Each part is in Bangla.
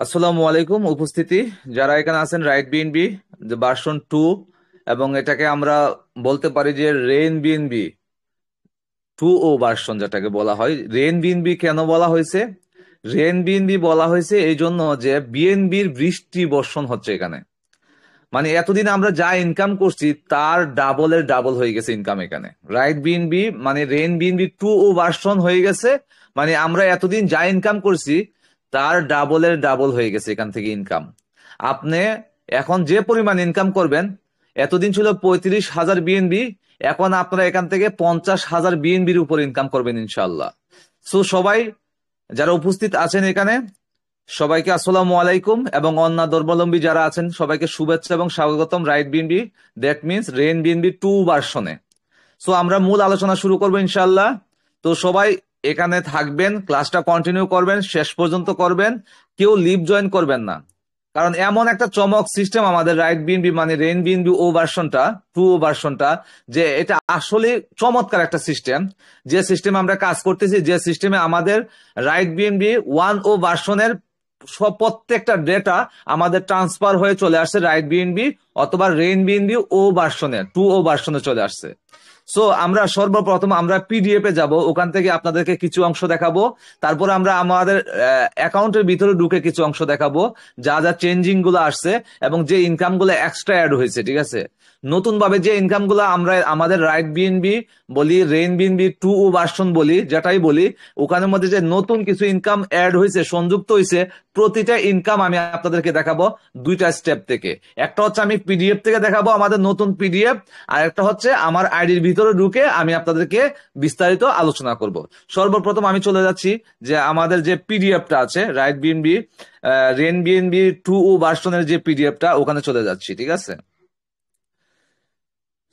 আসসালামু আলাইকুম উপস্থিতি যারা এখানে আছেন রাইট বিএনবি ভার্সন 2 এবং এটাকে আমরা বলতে পারি যে রেইন বিএনবি 2 ভার্সন যেটাকে বলা হয়। রেইন বিএনবি কেন বলা হয়েছে? রেইন বিএনবি বলা হয়েছে এই জন্য যে বিএনবির বৃষ্টি বর্ষণ হচ্ছে এখানে। মানে এতদিন আমরা যা ইনকাম করছি তার ডাবলের ডাবল হয়ে গেছে ইনকাম এখানে। রাইট বিএনবি মানে রেইন বিএনবি 2 ভার্সন হয়ে গেছে। মানে আমরা এতদিন যা ইনকাম করছি তার ডাবলের ডাবল হয়ে গেছে এখান থেকে ইনকাম। আপনি এখন যে পরিমাণ ইনকাম করবেন, এতদিন ছিল 35,000 বিএনবি, এখন আপনারা এখান থেকে 50,000 বিএনবির উপর ইনকাম করবেন ইনশাল্লাহ। সো সবাই যারা উপস্থিত আছেন এখানে সবাইকে আসসালামু আলাইকুম, এবং অন্য ধর্মাবলম্বী যারা আছেন সবাইকে শুভেচ্ছা এবং স্বাগতম right BnB, that means rain BnB 2 ভার্সনে। সো আমরা মূল আলোচনা শুরু করবো ইনশাল্লাহ। তো সবাই এখানে থাকবেন, ক্লাসটা কন্টিনিউ করবেন, শেষ পর্যন্ত করবেন, কেউ লিভ জয়েন করবেন না। কারণ এমন একটা চমক সিস্টেম আমাদের রাইট বিএনবি মানে রেইন বিএনবি ভার্সনটা 2 ভার্সনটা, যে এটা আসলে চমৎকার একটা সিস্টেম। যে সিস্টেমে আমরা কাজ করতেছি, যে সিস্টেমে আমাদের রাইট বিএনবি 1 ভার্সনের সব প্রত্যেকটা ডেটা আমাদের ট্রান্সফার হয়ে চলে আসছে রাইট বিএনবি অথবা রেইন বিএনবি ভার্সনে 2 ভার্সনে চলে আসছে। সো আমরা সর্বপ্রথম আমরা পিডিএফ এ যাব, ওখান থেকে আপনাদেরকে কিছু অংশ দেখাবো। তারপর আমরা আমাদের অ্যাকাউন্টের ভিতরে ঢুকে কিছু অংশ দেখাবো, যা যা চেঞ্জিং গুলো আসছে এবং যে ইনকাম গুলো এক্সট্রা অ্যাড হয়েছে। ঠিক আছে, নতুন ভাবে যে ইনকাম গুলো আমরা আমাদের রাইট বিএনবি বলি, রেইন বিএনবি 2 ভার্সন বলি, যেটাই বলি, ওখানের মধ্যে যে নতুন কিছু ইনকাম অ্যাড হয়েছে, সংযুক্ত হয়েছে, প্রতিটা ইনকাম আমি আপনাদেরকে দেখাবো দুইটা স্টেপ থেকে। একটা হচ্ছে আমি পিডিএফ থেকে দেখাবো আমাদের নতুন পিডিএফ, আর একটা হচ্ছে আমার আইডির ভিতরে ঢুকে আমি আপনাদেরকে বিস্তারিত আলোচনা করব। সর্বপ্রথম আমি চলে যাচ্ছি যে আমাদের যে পিডিএফটা আছে রাইট বিএনবি রেইন বিএনবি 2 ভার্সনের যে পিডিএফটা, ওখানে চলে যাচ্ছি। ঠিক আছে,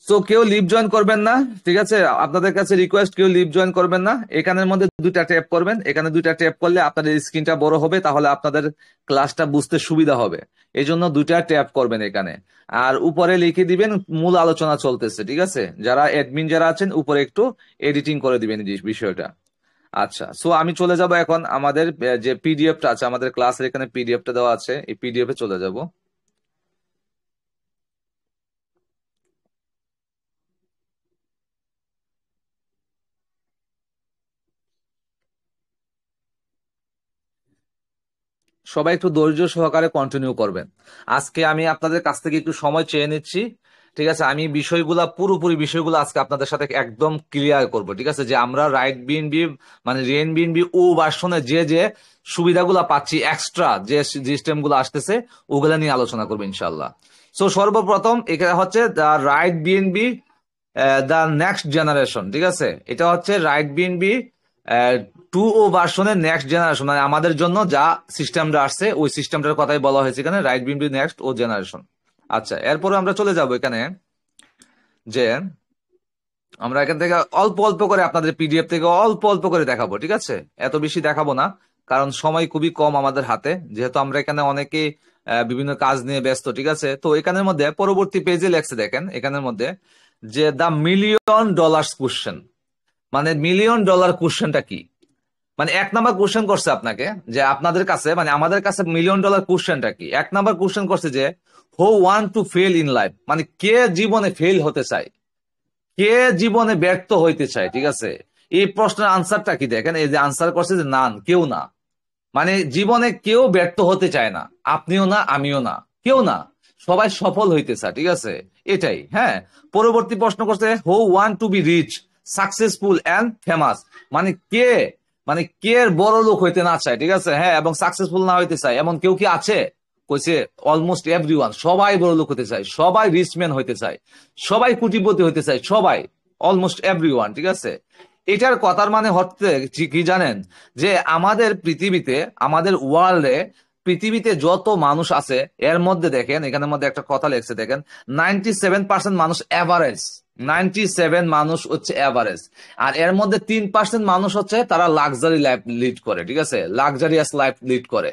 সো কেউ লিভ জয়েন করবেন না। ঠিক আছে, আপনাদের কাছে রিকোয়েস্ট, কেউ লিভ জয়েন করবেন না। এখানের মধ্যে দুইটা ট্যাপ করবেন, এখানে দুইটা ট্যাপ করলে আপনাদের স্ক্রিনটা বড় হবে, তাহলে আপনাদের ক্লাসটা বুঝতে সুবিধা হবে। এই জন্য দুইটা ট্যাপ করবেন এখানে, আর উপরে লিখে দিবেন মূল আলোচনা চলতেছে। ঠিক আছে, যারা অ্যাডমিন যারা আছেন উপরে একটু এডিটিং করে দিবেন এই বিষয়টা। আচ্ছা, সো আমি চলে যাব এখন আমাদের যে পিডিএফটা আছে, আমাদের ক্লাসের এখানে পিডিএফটা দেওয়া আছে, এই পিডিএফ এ চলে যাব। সবাই একটু ধৈর্য সহকারে কন্টিনিউ করবেন। আজকে আমি আপনাদের কাছ থেকে একটু সময় চেয়ে নিচ্ছি। ঠিক আছে, আমি বিষয়গুলা পুরোপুরি বিষয়গুলো আজকে আপনাদের সাথে একদম ক্লিয়ার করব। ঠিক আছে, যে আমরা রাইট বিএনবি মানে রেইন বিএনবি ভার্সনে যে যে সুবিধাগুলো পাচ্ছি, এক্সট্রা যে সিস্টেম গুলো আসতেছে, ওগুলা নিয়ে আলোচনা করবো ইনশাল্লাহ। সো সর্বপ্রথম এখানে হচ্ছে the right BNB the next generation. ঠিক আছে, এটা হচ্ছে রাইট বিএনবি 2 ভার্সনের নেক্সট জেনারেশন, মানে আমাদের জন্য যা সিস্টেমটা আসছে ওই সিস্টেমটার কথাই বলা হয়েছে এখানে রাইট বিএনবি নেক্সট জেনারেশন। আচ্ছা, এরপরে আমরা চলে যাব এখানে যে আমরা এখান থেকে অল্প অল্প করে আপনাদের পিডিএফ থেকে অল্প অল্প করে দেখাবো। ঠিক আছে, এত বেশি দেখাবো না, কারণ সময় খুবই কম আমাদের হাতে, যেহেতু আমরা এখানে অনেকে বিভিন্ন কাজ নিয়ে ব্যস্ত। ঠিক আছে, তো এখানের মধ্যে পরবর্তী পেজে লেখছে, দেখেন এখানের মধ্যে যে দ্য মিলিয়ন ডলার কোশ্চেন, মানে মিলিয়ন ডলার কোশ্চেনটা কি। মানে 1 নাম্বার কোশ্চেন করছে আপনাকে, যে আপনাদের কাছে মানে আমাদের কাছে মিলিয়ন ডলার কোশ্চেনটা কি। 1 নাম্বার কোশ্চেন করছে যে হু want two fail in life, মানে কে জীবনে ফেল হতে চায়, কে জীবনে ব্যর্থ হইতে চায়। ঠিক আছে, এই প্রশ্নের আনসারটা কি দেখেন, এই যে আনসার করছে যে নান, কেউ না। মানে জীবনে কেউ ব্যর্থ হতে চায় না, আপনিও না, আমিও না, কেউ না, সবাই সফল হইতে চায়। ঠিক আছে, এটাই। হ্যাঁ, পরবর্তী প্রশ্ন করছে who want to be rich, successful and famous, মানে কে, মানে কে বড় লোক হইতে না চায়। ঠিক আছে, হ্যাঁ, এবং সাকসেসফুল না হইতে চায় এমন কেউ কি আছে? কইছে অলমোস্ট এভরিওয়ান, সবাই বড় লোক হতে চায়, সবাই রিচম্যান হইতে চায়, সবাই কোটিপতি হইতে চায়, সবাই, অলমোস্ট এভরিওয়ান। ঠিক আছে, এটার কথার মানে হচ্ছে কি জানেন, যে আমাদের পৃথিবীতে, আমাদের ওয়ার্ল্ডে, পৃথিবীতে যত মানুষ আছে এর মধ্যে দেখেন এখানের মধ্যে একটা কথা লেখছে, দেখেন 97% মানুষ অ্যাভারেজ, 97 মানুষ হচ্ছে অ্যাভারেজ, আর এর মধ্যে 3% মানুষ হচ্ছে তারা লাক্সারি লাইফ লিড করে। ঠিক আছে, লাক্সারিয়াস লাইফ লিড করে,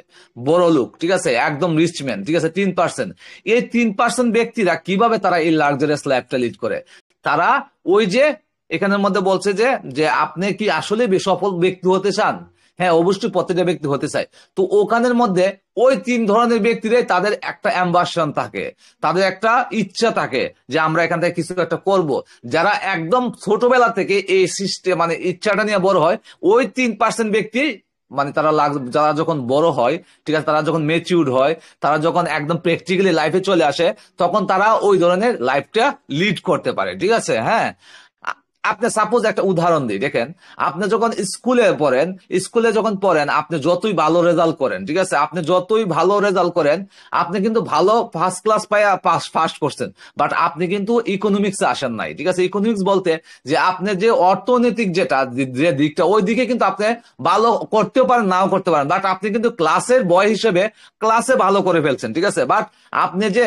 বড় লোক। ঠিক আছে, একদম রিচম্যান। ঠিক আছে, 3%। এই 3% ব্যক্তিরা কিভাবে তারা এই লাক্সারিয়াস লাইফটা লিড করে? তারা ওই যে এখানের মধ্যে বলছে যে যে আপনি কি আসলে সফল ব্যক্তি হতে চান, হ্যাঁ, অবশ্যই প্রত্যেকটা ব্যক্তি হতে চায়। তো ওখানের মধ্যে ওই 3 ধরনের ব্যক্তিরাই তাদের একটা অ্যাম্বিশন থাকে, তাদের একটা ইচ্ছা থাকে যে আমরা এখান থেকে কিছু একটা করব। যারা একদম ছোটবেলা থেকে এই সিস্টেম মানে ইচ্ছাটা নিয়ে বড় হয়, ওই 3% ব্যক্তি মানে যারা যখন বড় হয়, ঠিক আছে, তারা যখন মেচিউর হয়, তারা যখন একদম প্র্যাকটিক্যালি লাইফে চলে আসে, তখন তারা ওই ধরনের লাইফটা লিড করতে পারে। ঠিক আছে, হ্যাঁ। আপনি সাপোজ একটা উদাহরণ দিই, দেখেন, আপনি যখন স্কুলে যখন পড়েন, আপনি যতই ভালো রেজাল্ট করেন, ঠিক আছে, আপনি যতই ভালো রেজাল্ট করেন, আপনি কিন্তু ভালো ফার্স্ট ক্লাস পাইয়া ফার্স্ট করছেন, বাট আপনি কিন্তু ইকোনমিক্সে আসেন নাই। ঠিক আছে, ইকোনমিক্স বলতে যে আপনি যে অর্থনৈতিক যে দিকটা, ওই দিকে কিন্তু আপনি ভালো করতেও পারেন, নাও করতে পারেন, বাট আপনি কিন্তু ক্লাসের বয় হিসেবে ক্লাসে ভালো করে ফেলছেন। ঠিক আছে, বাট আপনি যে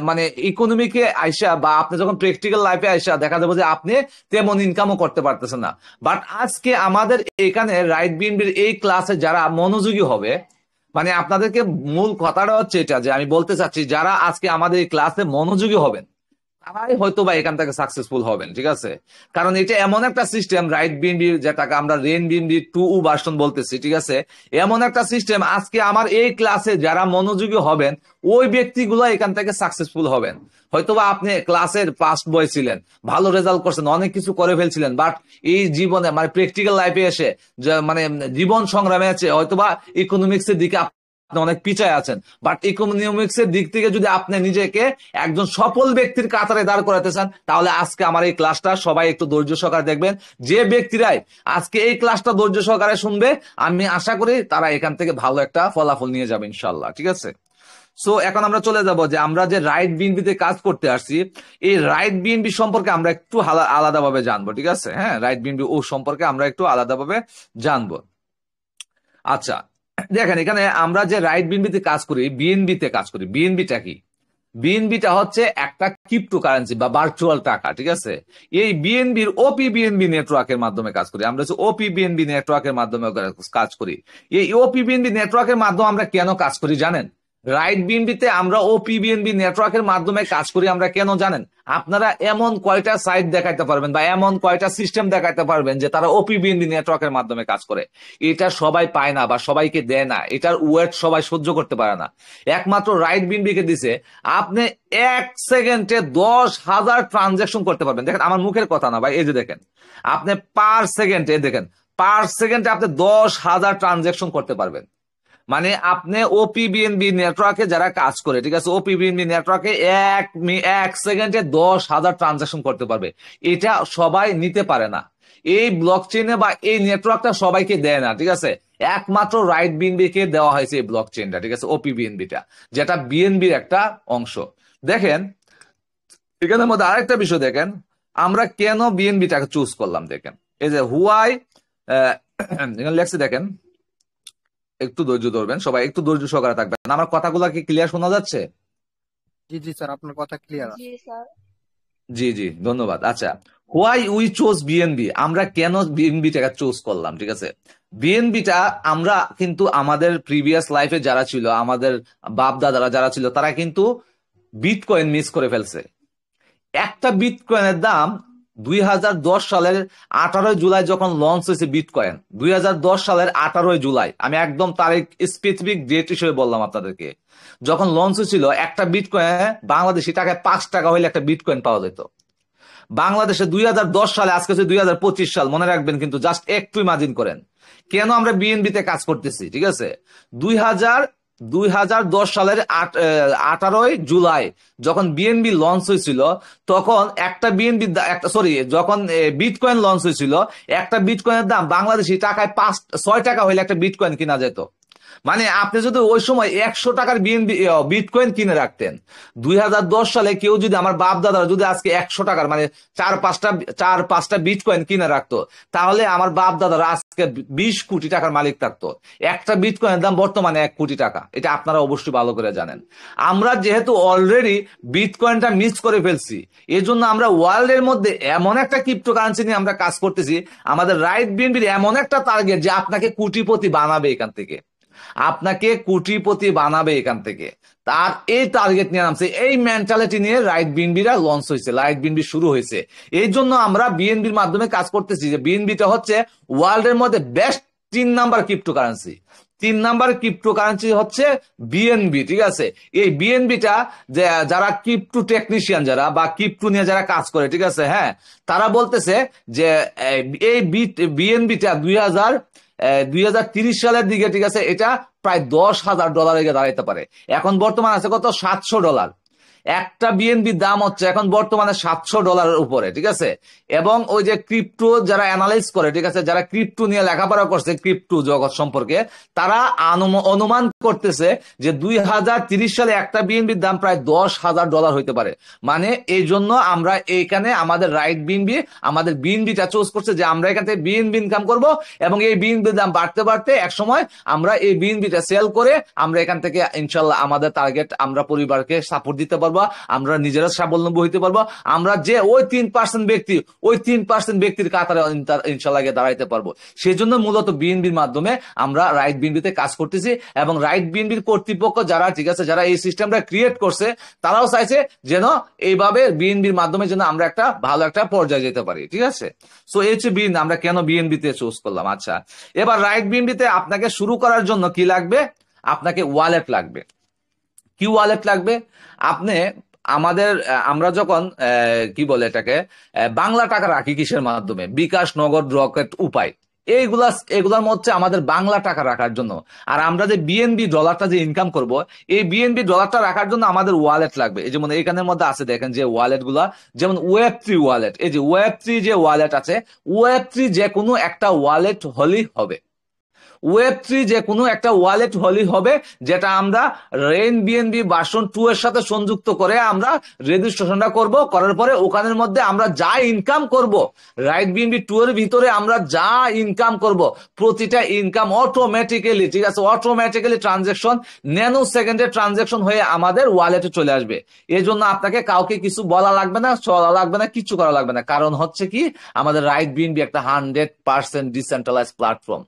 মানে ইকোনমিকে আইসা বা আপনি যখন প্র্যাকটিক্যাল লাইফে আইসা দেখা যাবে যে আপনি তেমন ইনকামও করতে পারতেছেন না। বাট আজকে আমাদের এখানে রাইট বিএনবির এই ক্লাসে যারা মনোযোগী হবে, মানে আপনাদেরকে মূল কথাটা হচ্ছে এটা, যে আমি বলতে চাচ্ছি যারা আজকে আমাদের এই ক্লাসে মনোযোগী হবেন, তারাই হয়তো বা এখান থেকে সাকসেসফুল হবেন। ঠিক আছে, কারণ এটা এমন একটা সিস্টেম, রাইট বিএনবি যেটাকে আমরা রেন বিএনবি 2 ভার্সন বলতেছি, ঠিক আছে, এমন একটা সিস্টেম, আজকে আমার এই ক্লাসে যারা মনোযোগী হবেন, ওই ব্যক্তিগুলো এখান থেকে সাকসেসফুল হবেন। হয়তোবা আপনি ক্লাসের ফার্স্ট বয় ছিলেন, ভালো রেজাল্ট করছেন, অনেক কিছু করে ফেলছিলেন, বাট এই জীবনে মানে প্র্যাকটিক্যাল লাইফে এসে মানে জীবন সংগ্রামে আছে হয়তোবা ইকোনমিক্স এর দিকে আপনি অনেক পিছায় আছেন। বাট ইকোনমিক্স এর দিক থেকে যদি আপনি নিজেকে একজন সফল ব্যক্তির কাতারে দাঁড় করাতে চান, তাহলে আজকে আমার এই ক্লাসটা সবাই একটু ধৈর্য সহকারে দেখবেন। যে ব্যক্তিরাই আজকে এই ক্লাসটা ধৈর্য সহকারে শুনবে, আমি আশা করি তারা এখান থেকে ভালো একটা ফলাফল নিয়ে যাবে ইনশাল্লাহ। ঠিক আছে, সো এখন আমরা চলে যাব যে আমরা যে রাইট বিএনপিতে কাজ করতে আসছি, এই রাইট বিএনপি সম্পর্কে আমরা একটু আলাদাভাবে জানবো। ঠিক আছে, হ্যাঁ, রাইট বিএনপি ও সম্পর্কে আমরা একটু আলাদাভাবে জানবো। আচ্ছা, দেখেন, এখানে আমরা যে রাইট বিএনবিতে কাজ করি, বিএনবিতে কাজ করি, বিএনবিটা কি? বিএনবিটা হচ্ছে একটা ক্রিপ্টো কারেন্সি বা ভার্চুয়াল টাকা। ঠিক আছে, এই বিএনবির ওপি বিএনবি নেটওয়ার্কের মাধ্যমে কাজ করি আমরা, ওপি বিএনবি নেটওয়ার্কের মাধ্যমে কাজ করি। এই ওপি বিএনবি নেটওয়ার্কের মাধ্যমে আমরা কেন কাজ করি জানেন? রাইট বিএনবিতে আমরা ওপি বিএনবি নেটওয়ার্কের মাধ্যমে কাজ করি আমরা কেন জানেন? আপনারা এমন কয়টা সাইট দেখাইতে পারবেন বা এমন কয়টা সিস্টেম দেখাইতে পারবেন যে তারা ওপি বিএনবি নেটওয়ার্কের মাধ্যমে কাজ করে? এটা সবাই পায় না বা সবাইকে দেয় না, এটার ওয়েট সবাই সহ্য করতে পারে না। একমাত্র রাইট বিএনবিকে দিছে, আপনি 1 সেকেন্ডে 10,000 ট্রানজাকশন করতে পারবেন। দেখেন, আমার মুখের কথা না ভাই, এই যে দেখেন, আপনি পার সেকেন্ডে, দেখেন, পার সেকেন্ডে আপনি 10,000 ট্রানজাকশন করতে পারবেন। মানে আপনি ওপি বিএনবি নেটওয়ার্কে যারা কাজ করে, ঠিক আছে, ওপি বিএনবি নেটওয়ার্কে 1 সেকেন্ডে 10,000 ট্রানজাকশন করতে পারবে। এটা সবাই নিতে পারে না, এই ব্লক চেইনে বা এই নেটওয়ার্কটা সবাইকে দেয় না। ঠিক আছে, একমাত্র রাইট বিএনবি কে দেওয়া হয়েছে এই ব্লক চেইনটা। ঠিক আছে, ওপি বিএনবিটা, যেটা বিএনবির একটা অংশ। দেখেন, এখানের মধ্যে আরেকটা বিষয় দেখেন, আমরা কেন বিএনবিটাকে চুজ করলাম। দেখেন, এই যে হুয়াই এখানে লেখছে, দেখেন, একটু ধৈর্য ধরবেন সবাই, একটু ধৈর্য সহকারে থাকবেন। আমার কথাগুলো কি ক্লিয়ার শোনা যাচ্ছে? জি জি স্যার, আপনার কথা ক্লিয়ার জি আছে। স্যার। জি জি, ধন্যবাদ। আচ্ছা, হোয়াই উই চোজ বিএনবি, আমরা কেন বিএনবিটাকে চুজ করলাম। ঠিক আছে, বিএনবিটা আমরা কিন্তু আমাদের প্রিভিয়াস লাইফে যারা ছিল, আমাদের বাপ দাদারা যারা ছিল, তারা কিন্তু বিটকয়েন মিস করে ফেলছে। একটা বিটকয়েনের দাম 2010 সালের 18 জুলাই যখন লঞ্চ হয়েছে বিটকয়েন, 2010 সালের 18 জুলাই, আমি একদম তারিখ স্পেসিফিক ডেট হিসেবে বললাম আপনাদেরকে, যখন লঞ্চ হয়েছিল, একটা বিটকয়েন বাংলাদেশি টাকায় 5 টাকা হইলে একটা বিটকয়েন পাওয়া যেত। বাংলাদেশে 2010 সালে, আজকে হচ্ছে 2025 সাল, মনে রাখবেন কিন্তু, জাস্ট একটু ইমাজিন করেন কেন আমরা বিএনবিতে কাজ করতেছি। ঠিক আছে, 2010 সালের 18 জুলাই যখন বিএনবি লঞ্চ হয়েছিল, তখন একটা বিএনবি যখন বিটকয়েন লঞ্চ হয়েছিল, একটা বিটকয়েনের দাম বাংলাদেশি টাকায় 6 টাকা হইলে একটা বিটকয়েন কিনা যেত। মানে আপনি যদি ওই সময় 100 টাকার বিটকয়েন কিনে রাখতেন, 2010 সালে কেউ যদি, আমার বাপ দাদারা যদি আজকে 100 টাকার মানে 4-5টা বিটকয়েন কিনে রাখতো, তাহলে আমার বাপ দাদারা আজকে 20 কোটি টাকার মালিক থাকতো। একটা বিটকয়েনের দাম বর্তমানে 1 কোটি টাকা, এটা আপনারা অবশ্যই ভালো করে জানেন। আমরা যেহেতু অলরেডি বিটকয়েনটা মিস করে ফেলছি, এই জন্য আমরা ওয়ার্ল্ডের মধ্যে এমন একটা ক্রিপ্টোকারেন্সি নিয়ে আমরা কাজ করতেছি, আমাদের রাইট বিএনবির এমন একটা টার্গেট যে আপনাকে কোটিপতি বানাবে এখান থেকে, আপনাকে কোটিপতি বানাবে এখান থেকে। তার এই টার্গেট নিয়ে নামছে, এই মেন্টালিটি নিয়ে রাইট বিএনবিরা লঞ্চ হয়েছে, রাইট বিএনবি শুরু হয়েছে। এই জন্য আমরা বিএনবির মাধ্যমে কাজ করতেছি, যে বিএনবিটা হচ্ছে ওয়ার্ল্ডের মধ্যে best 3 number cryptocurrency. 3 number cryptocurrency হচ্ছে বিএনবি, ঠিক আছে। এই বিএনবিটা যে যারা ক্রিপ্টো টেকনিশিয়ান যারা বা ক্রিপ্টো নিয়ে যারা কাজ করে, ঠিক আছে, হ্যাঁ, তারা বলতেছে যে এই বিএনবিটা 2030 সালের দিকে, ঠিক আছে, এটা প্রায় $10,000 দাঁড়াইতে পারে। এখন বর্তমান আছে কত, $700। একটা বিএনবির দাম হচ্ছে এখন বর্তমানে $700 উপরে, ঠিক আছে। এবং ওই যে ক্রিপ্টো যারা অ্যানালাইজ করে, ঠিক আছে, যারা ক্রিপ্টো নিয়ে লেখাপড়া করছে ক্রিপ্টো জগৎ সম্পর্কে, তারা অনুমান করতেছে যে 2030 সালে একটা বিএনবির দাম প্রায় $10,000 হইতে পারে। মানে এই জন্য আমরা এইখানে আমাদের রাইট বিএনবি, আমাদের বিএনবিটা চুজ করছে যে আমরা এখান থেকে বিএনবি ইনকাম করব, এবং এই বিএনবির দাম বাড়তে বাড়তে এক সময় আমরা এই বিএনবিটা সেল করে আমরা এখান থেকে ইনশাল্লাহ আমাদের টার্গেট, আমরা পরিবারকে সাপোর্ট দিতে পারবো, আমরা নিজেরা স্বাবলম্বী হইতে পারবো, আমরা যে ওই 3% ব্যক্তি, ওই 3% ব্যক্তির কাতারে ইনশাল্লাহ দাঁড়াইতে পারবো। সেই জন্য মূলত বিএনবির মাধ্যমে আমরা রাইট বিএনবিতে কাজ করতেছি, এবং রাইট বিএনবির কর্তৃপক্ষ যারা, ঠিক আছে, যারা এই সিস্টেমটা ক্রিয়েট করছে, তারাও চাইছে যেন এইভাবে বিএনবির মাধ্যমে যেন আমরা একটা ভালো একটা পর্যায়ে যেতে পারি, ঠিক আছে। সো এই হচ্ছে বিএনবি, আমরা কেন বিএনবিতে চুজ করলাম। আচ্ছা, এবার রাইট বিএনবিতে আপনাকে শুরু করার জন্য কি লাগবে, আপনাকে ওয়ালেট লাগবে। কি ওয়ালেট লাগবে? আপনি আমাদের আমরা যখন কি বলে এটাকে বাংলা টাকা রাখি কিসের মাধ্যমে, বিকাশ, নগদ, রকেট, উপায়, এগুলার মধ্যে আমাদের বাংলা টাকা রাখার জন্য। আর আমরা যে বিএনবি ডলারটা যে ইনকাম করব, এই বিএনবি ডলারটা রাখার জন্য আমাদের ওয়ালেট লাগবে। এই যেমন এখানের মধ্যে আছে দেখেন যে ওয়ালেট গুলা, যেমন ওয়েব3 ওয়ালেট, এই যে ওয়েব3 যে ওয়ালেট আছে, ওয়েব3 যে কোনো একটা ওয়ালেট হলেই হবে। ওয়েব3 যে কোনো একটা ওয়ালেট হলেই হবে, যেটা আমরা রেইন বিএনবি ভার্সন 2 এর সাথে সংযুক্ত করে আমরা রেজিস্ট্রেশনটা করব। করার পরে ওখানের মধ্যে আমরা যা ইনকাম করব, রাইট বিএনবি 2 এর ভিতরে আমরা যা ইনকাম করব, প্রতিটা ইনকাম অটোমেটিক্যালি, ঠিক আছে, অটোমেটিক্যালি ট্রানজেকশন, ন্যানো সেকেন্ডে ট্রানজেকশন হয়ে আমাদের ওয়ালেটে চলে আসবে। এই জন্য আপনাকে কাউকে কিছু বলা লাগবে না, চলা লাগবে না, কিছু করা লাগবে না। কারণ হচ্ছে কি, আমাদের রাইট বিএনবি একটা 100% ডিসেন্ট্রালাইজ প্ল্যাটফর্ম।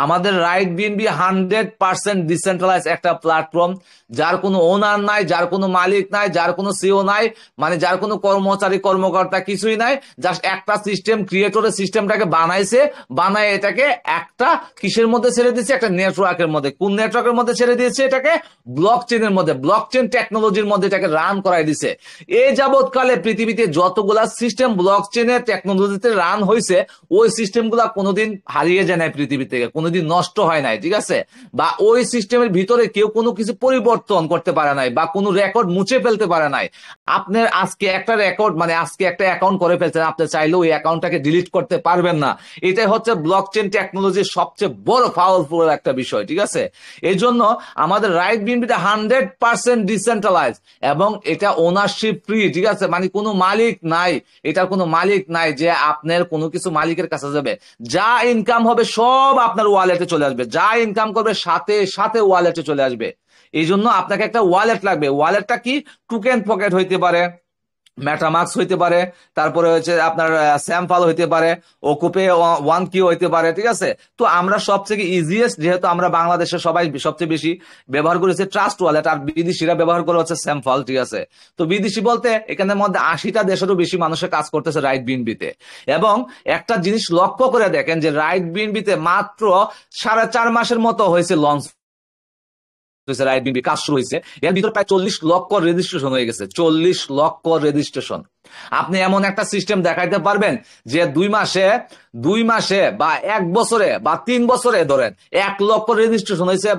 আমাদের রাইট বিএনবি 100% ডিসেন্ট্রালাইজ একটা প্ল্যাটফর্ম, যার কোনো ওনার নাই, যার কোনো মালিক নাই, যার কোনো সিও নাই, মানে যার কোনো কর্মচারী কর্মকর্তা কিছুই নাই। জাস্ট একটা সিস্টেম ক্রিয়েটরের সিস্টেমটাকে বানাইছে, বানায় এটাকে একটা কিসের মধ্যে ছেড়ে দিয়েছে, একটা নেটওয়ার্কের মধ্যে। কোন নেটওয়ার্কের মধ্যে ছেড়ে দিয়েছে এটাকে? ব্লক চেনের মধ্যে, ব্লক চেন টেকনোলজির মধ্যে এটাকে রান করাই দিছে। এই যাবৎকালে পৃথিবীতে যতগুলা সিস্টেম ব্লক চেনের টেকনোলজিতে রান হয়েছে, ওই সিস্টেমগুলা কোনোদিন হারিয়ে যায় নাই পৃথিবী থেকে, কোনোদিন নষ্ট হয় নাই, ঠিক আছে। বা ওই সিস্টেমের ভিতরে কেউ কোনো কিছু পরিবর্তন করতে পারে নাই, বা কোনো রেকর্ড মুছে ফেলতে পারে নাই। আপনার আজকে একটা রেকর্ড, মানে আজকে একটা অ্যাকাউন্ট করে ফেলছেন, আপনি চাইলেও ওই অ্যাকাউন্টটাকে ডিলিট করতে পারবেন না। এটাই হচ্ছে ব্লকচেন টেকনোলজির সবচেয়ে বড় পাওয়ারফুল একটা বিষয়, ঠিক আছে। এই জন্য আমাদের রাইট বিএনবিটা 100% ডিসেন্ট্রালাইজ, এবং এটা ওনারশিপ ফ্রি, ঠিক আছে। মানে কোনো মালিক নাই, এটার কোনো মালিক নাই যে আপনার কোনো কিছু মালিকের কাছে যাবে। যা ইনকাম হবে সব আপনার ওয়ালেটে চলে আসবে, যা ইনকাম করবে সাথে সাথে ওয়ালেটে চলে আসবে। এই জন্য আপনাকে একটা ওয়ালেট লাগবে। ওয়ালেটটা কি? টোকেন পকেট হইতে পারে, মেটামাক্স হইতে পারে, তারপরে হচ্ছে আপনার স্যাম্পল হইতে পারে, ওকুপে ওয়ান কিউ হইতে পারে, ঠিক আছে। তো আমরা সবথেকে ইজিয়েস্ট, যেহেতু আমরা বাংলাদেশে সবাই সবচেয়ে বেশি ব্যবহার করেছে ট্রাস্ট ওয়ালেট, আর বিদেশিরা ব্যবহার করে হচ্ছে স্যাম্পল, ঠিক আছে। তো বিদেশি বলতে এখানের মধ্যে 80টা দেশেরও বেশি মানুষের কাজ করতেছে রাইট বিএনবিতে। এবং একটা জিনিস লক্ষ্য করে দেখেন যে রাইট বিএনবিতে মাত্র 4.5 মাসের মতো হয়েছে লঞ্চ, রাইট বিএনবি কাজ শুরু হয়েছে। এর ভিতরে প্রায় 40 লক্ষ রেজিস্ট্রেশন হয়ে গেছে, 40 লক্ষ রেজিস্ট্রেশন। আপনি এমন একটা সিস্টেম দেখাইতে পারবেন যে 2 মাসে বা 1 বছরে বা 3 বছরে ধরেন 1 লক্ষ রেজিস্ট্রেশন হয়েছে,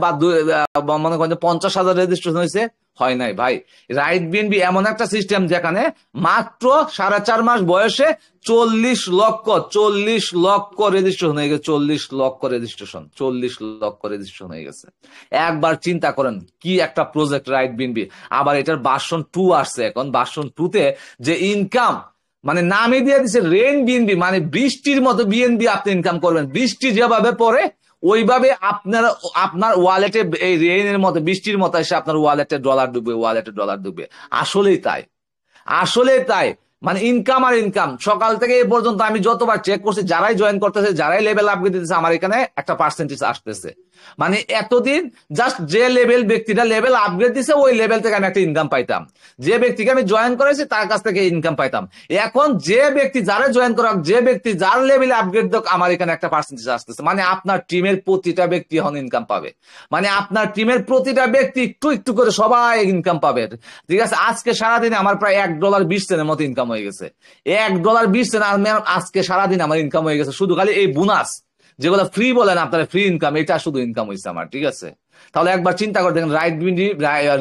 বা মনে করেন 50,000 রেজিস্ট্রেশন হয়েছে? হয় নাই ভাই। রাইট বিএনবি এমন একটা সিস্টেম যেখানে মাত্র 4.5 মাস বয়সে 40 লক্ষ রেজিস্ট্রেশন হয়ে গেছে, 40 লক্ষ রেজিস্ট্রেশন হয়ে গেছে। একবার চিন্তা করেন কি একটা প্রজেক্ট রাইট বিএনবি। আবার এটার ভার্সন 2 আসছে, এখন ভার্সন 2-তে যে ইনকাম, মানে নামে দিয়ে দিচ্ছে রেইন বিএনবি, মানে বৃষ্টির মতো বিএনবি আপনি ইনকাম করবেন। বৃষ্টি যেভাবে পড়ে ওইভাবে আপনার ওয়ালেটে এই রেইনের মতো, বৃষ্টির মতো এসে আপনার ওয়ালেটে ডলার ডুববে, ওয়ালেটে ডলার ডুববে। আসলেই তাই, আসলেই তাই। মানে ইনকাম আর ইনকাম। সকাল থেকে এই পর্যন্ত আমি যতবার চেক করছি, যারাই জয়েন করতেছে, যারাই লেভেল আপগ্রেড দিতেছে, আমার এখানে একটা পার্সেন্টেজ আসতেছে। মানে এতদিন জাস্ট যে লেভেল ব্যক্তিটা লেভেল আপগ্রেড দিছে ওই লেভেল থেকে আমি একটা ইনকাম পাইতাম, যে ব্যক্তিকে আমি জয়েন করেছি তার কাছ থেকে ইনকাম পাইতাম। এখন যে ব্যক্তি যারা জয়েন করাক, যে ব্যক্তি যার লেভেলে আপগ্রেড দেখ, আমার এখানে একটা পার্সেন্টেজ আসতেছে। মানে আপনার টিমের প্রতিটা ব্যক্তি এখন ইনকাম পাবে। মানে আপনার টিমের প্রতিটা ব্যক্তি একটু একটু করে সবাই ইনকাম পাবে। ঠিক আছে, আজকে সারাদিনে আমার প্রায় $1.20 মতো ইনকাম হয়ে গেছে। $1.20 আজকে সারাদিন আমার ইনকাম হয়ে গেছে, শুধু খালি এই বোনাস যেগুলো ফ্রি বলেন আপনারা, ফ্রি ইনকাম, এটা শুধু ইনকাম হয়েছে আমার। ঠিক আছে, তাহলে একবার চিন্তা করে দেখেন রাইট বিনবি,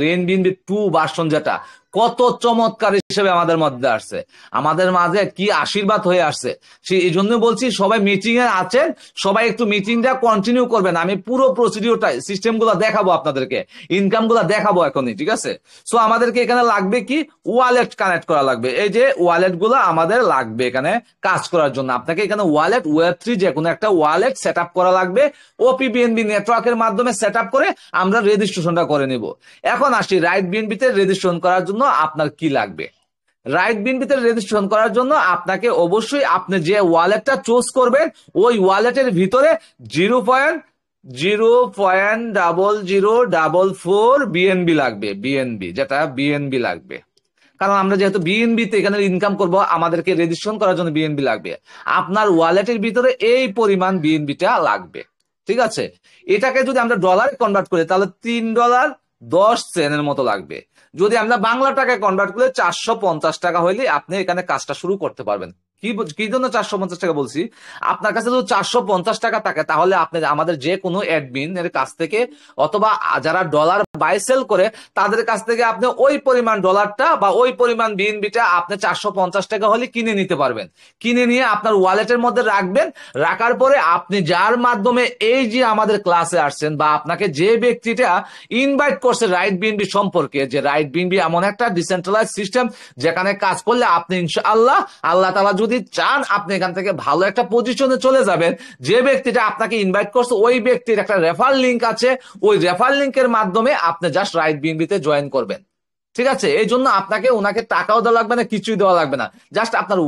রেন বিনবি 2 ভার্সন যেটা কত চমৎকার হিসেবে আমাদের মধ্যে আসছে, আমাদের মাঝে কি আশীর্বাদ হয়ে আসছে। সেই এই জন্য বলছি সবাই মিটিং এ আছেন, সবাই একটু মিটিংটা কন্টিনিউ করবেন। আমি পুরো প্রসিডিওরটা সিস্টেম গুলা দেখাবো আপনাদেরকে, ইনকাম গুলা দেখাবো এখনই। ঠিক আছে, সো আমাদেরকে এখানে লাগবে কি, ওয়ালেট কানেক্ট করা লাগবে। এই যে ওয়ালেট গুলো আমাদের লাগবে এখানে কাজ করার জন্য। আপনাকে এখানে ওয়ালেট ওয়েব3 যে কোনো একটা ওয়ালেট সেট আপ করা লাগবে, ওপিবিএনবি নেটওয়ার্কের মাধ্যমে সেট আপ করে আমরা রেজিস্ট্রেশনটা করে নিব। এখন আসি রাইট বিএনবিতে রেজিস্ট্রেশন করার জন্য আপনার কি লাগবে। রাইট বিনবিতে রেজিস্ট্রেশন করার জন্য আপনাকে অবশ্যই আপনি যে ওয়ালেটটা চুজ করবেন ওই ওয়ালেটের ভিতরে 0.0.0044 বিএনবি লাগবে, বিএনবি যেটা বিএনবি লাগবে। কারণ আমরা যেহেতু বিএনবি তে এখানে ইনকাম করব, আমাদেরকে রেজিস্ট্রেশন করার জন্য বিএনবি লাগবে। আপনার ওয়ালেটের ভিতরে এই পরিমাণ বিএনবিটা লাগবে। ঠিক আছে, এটাকে যদি আমরা ডলারে কনভার্ট করি তাহলে $3.10 মতো লাগবে। যদি আমরা বাংলা টাকায় কনভার্ট করে 450 টাকা হইলে আপনি এখানে কাজটা শুরু করতে পারবেন। কি জন্য 450 টাকা বলছি, আপনার কাছে যদি 450 টাকা থাকে তাহলে আপনি আমাদের যে কোনো অ্যাডমিন এর কাছ থেকে অথবা যারা ডলার বাই সেল করে তাদের কাছ থেকে আপনি ওই পরিমাণ ডলারটা বা ওই পরিমাণ বিএনবিটা আপনি 450 টাকা হলে কিনে নিতে পারবেন। কিনে নিয়ে আপনার ওয়ালেটের মধ্যে রাখবেন। রাখার পরে আপনি যার মাধ্যমে এই যে আমাদের ক্লাসে আসছেন বা আপনাকে যে ব্যক্তিটা ইনভাইট করছে রাইট বিএনবি সম্পর্কে, যে রাইট বিএনবি এমন একটা ডিসেন্ট্রালাইজ সিস্টেম যেখানে কাজ করলে আপনি ইনশাআল্লাহ আল্লাহ তাআলা যদি চান আপনি এখান থেকে ভালো একটা পজিশনে চলে যাবেন। যে ব্যক্তিটা আপনাকে ইনভাইট করছে ওই ব্যক্তির একটা রেফার লিংক আছে, ওই রেফার লিংকের মাধ্যমে আপনি জাস্ট রাইট বিএনবিতে জয়েন করবেন। ঠিক আছে, এই জন্য আপনাকে ওনাকে টাকাও দেওয়া লাগবে না, কিছুই দেওয়া লাগবে না। জাস্ট আপনার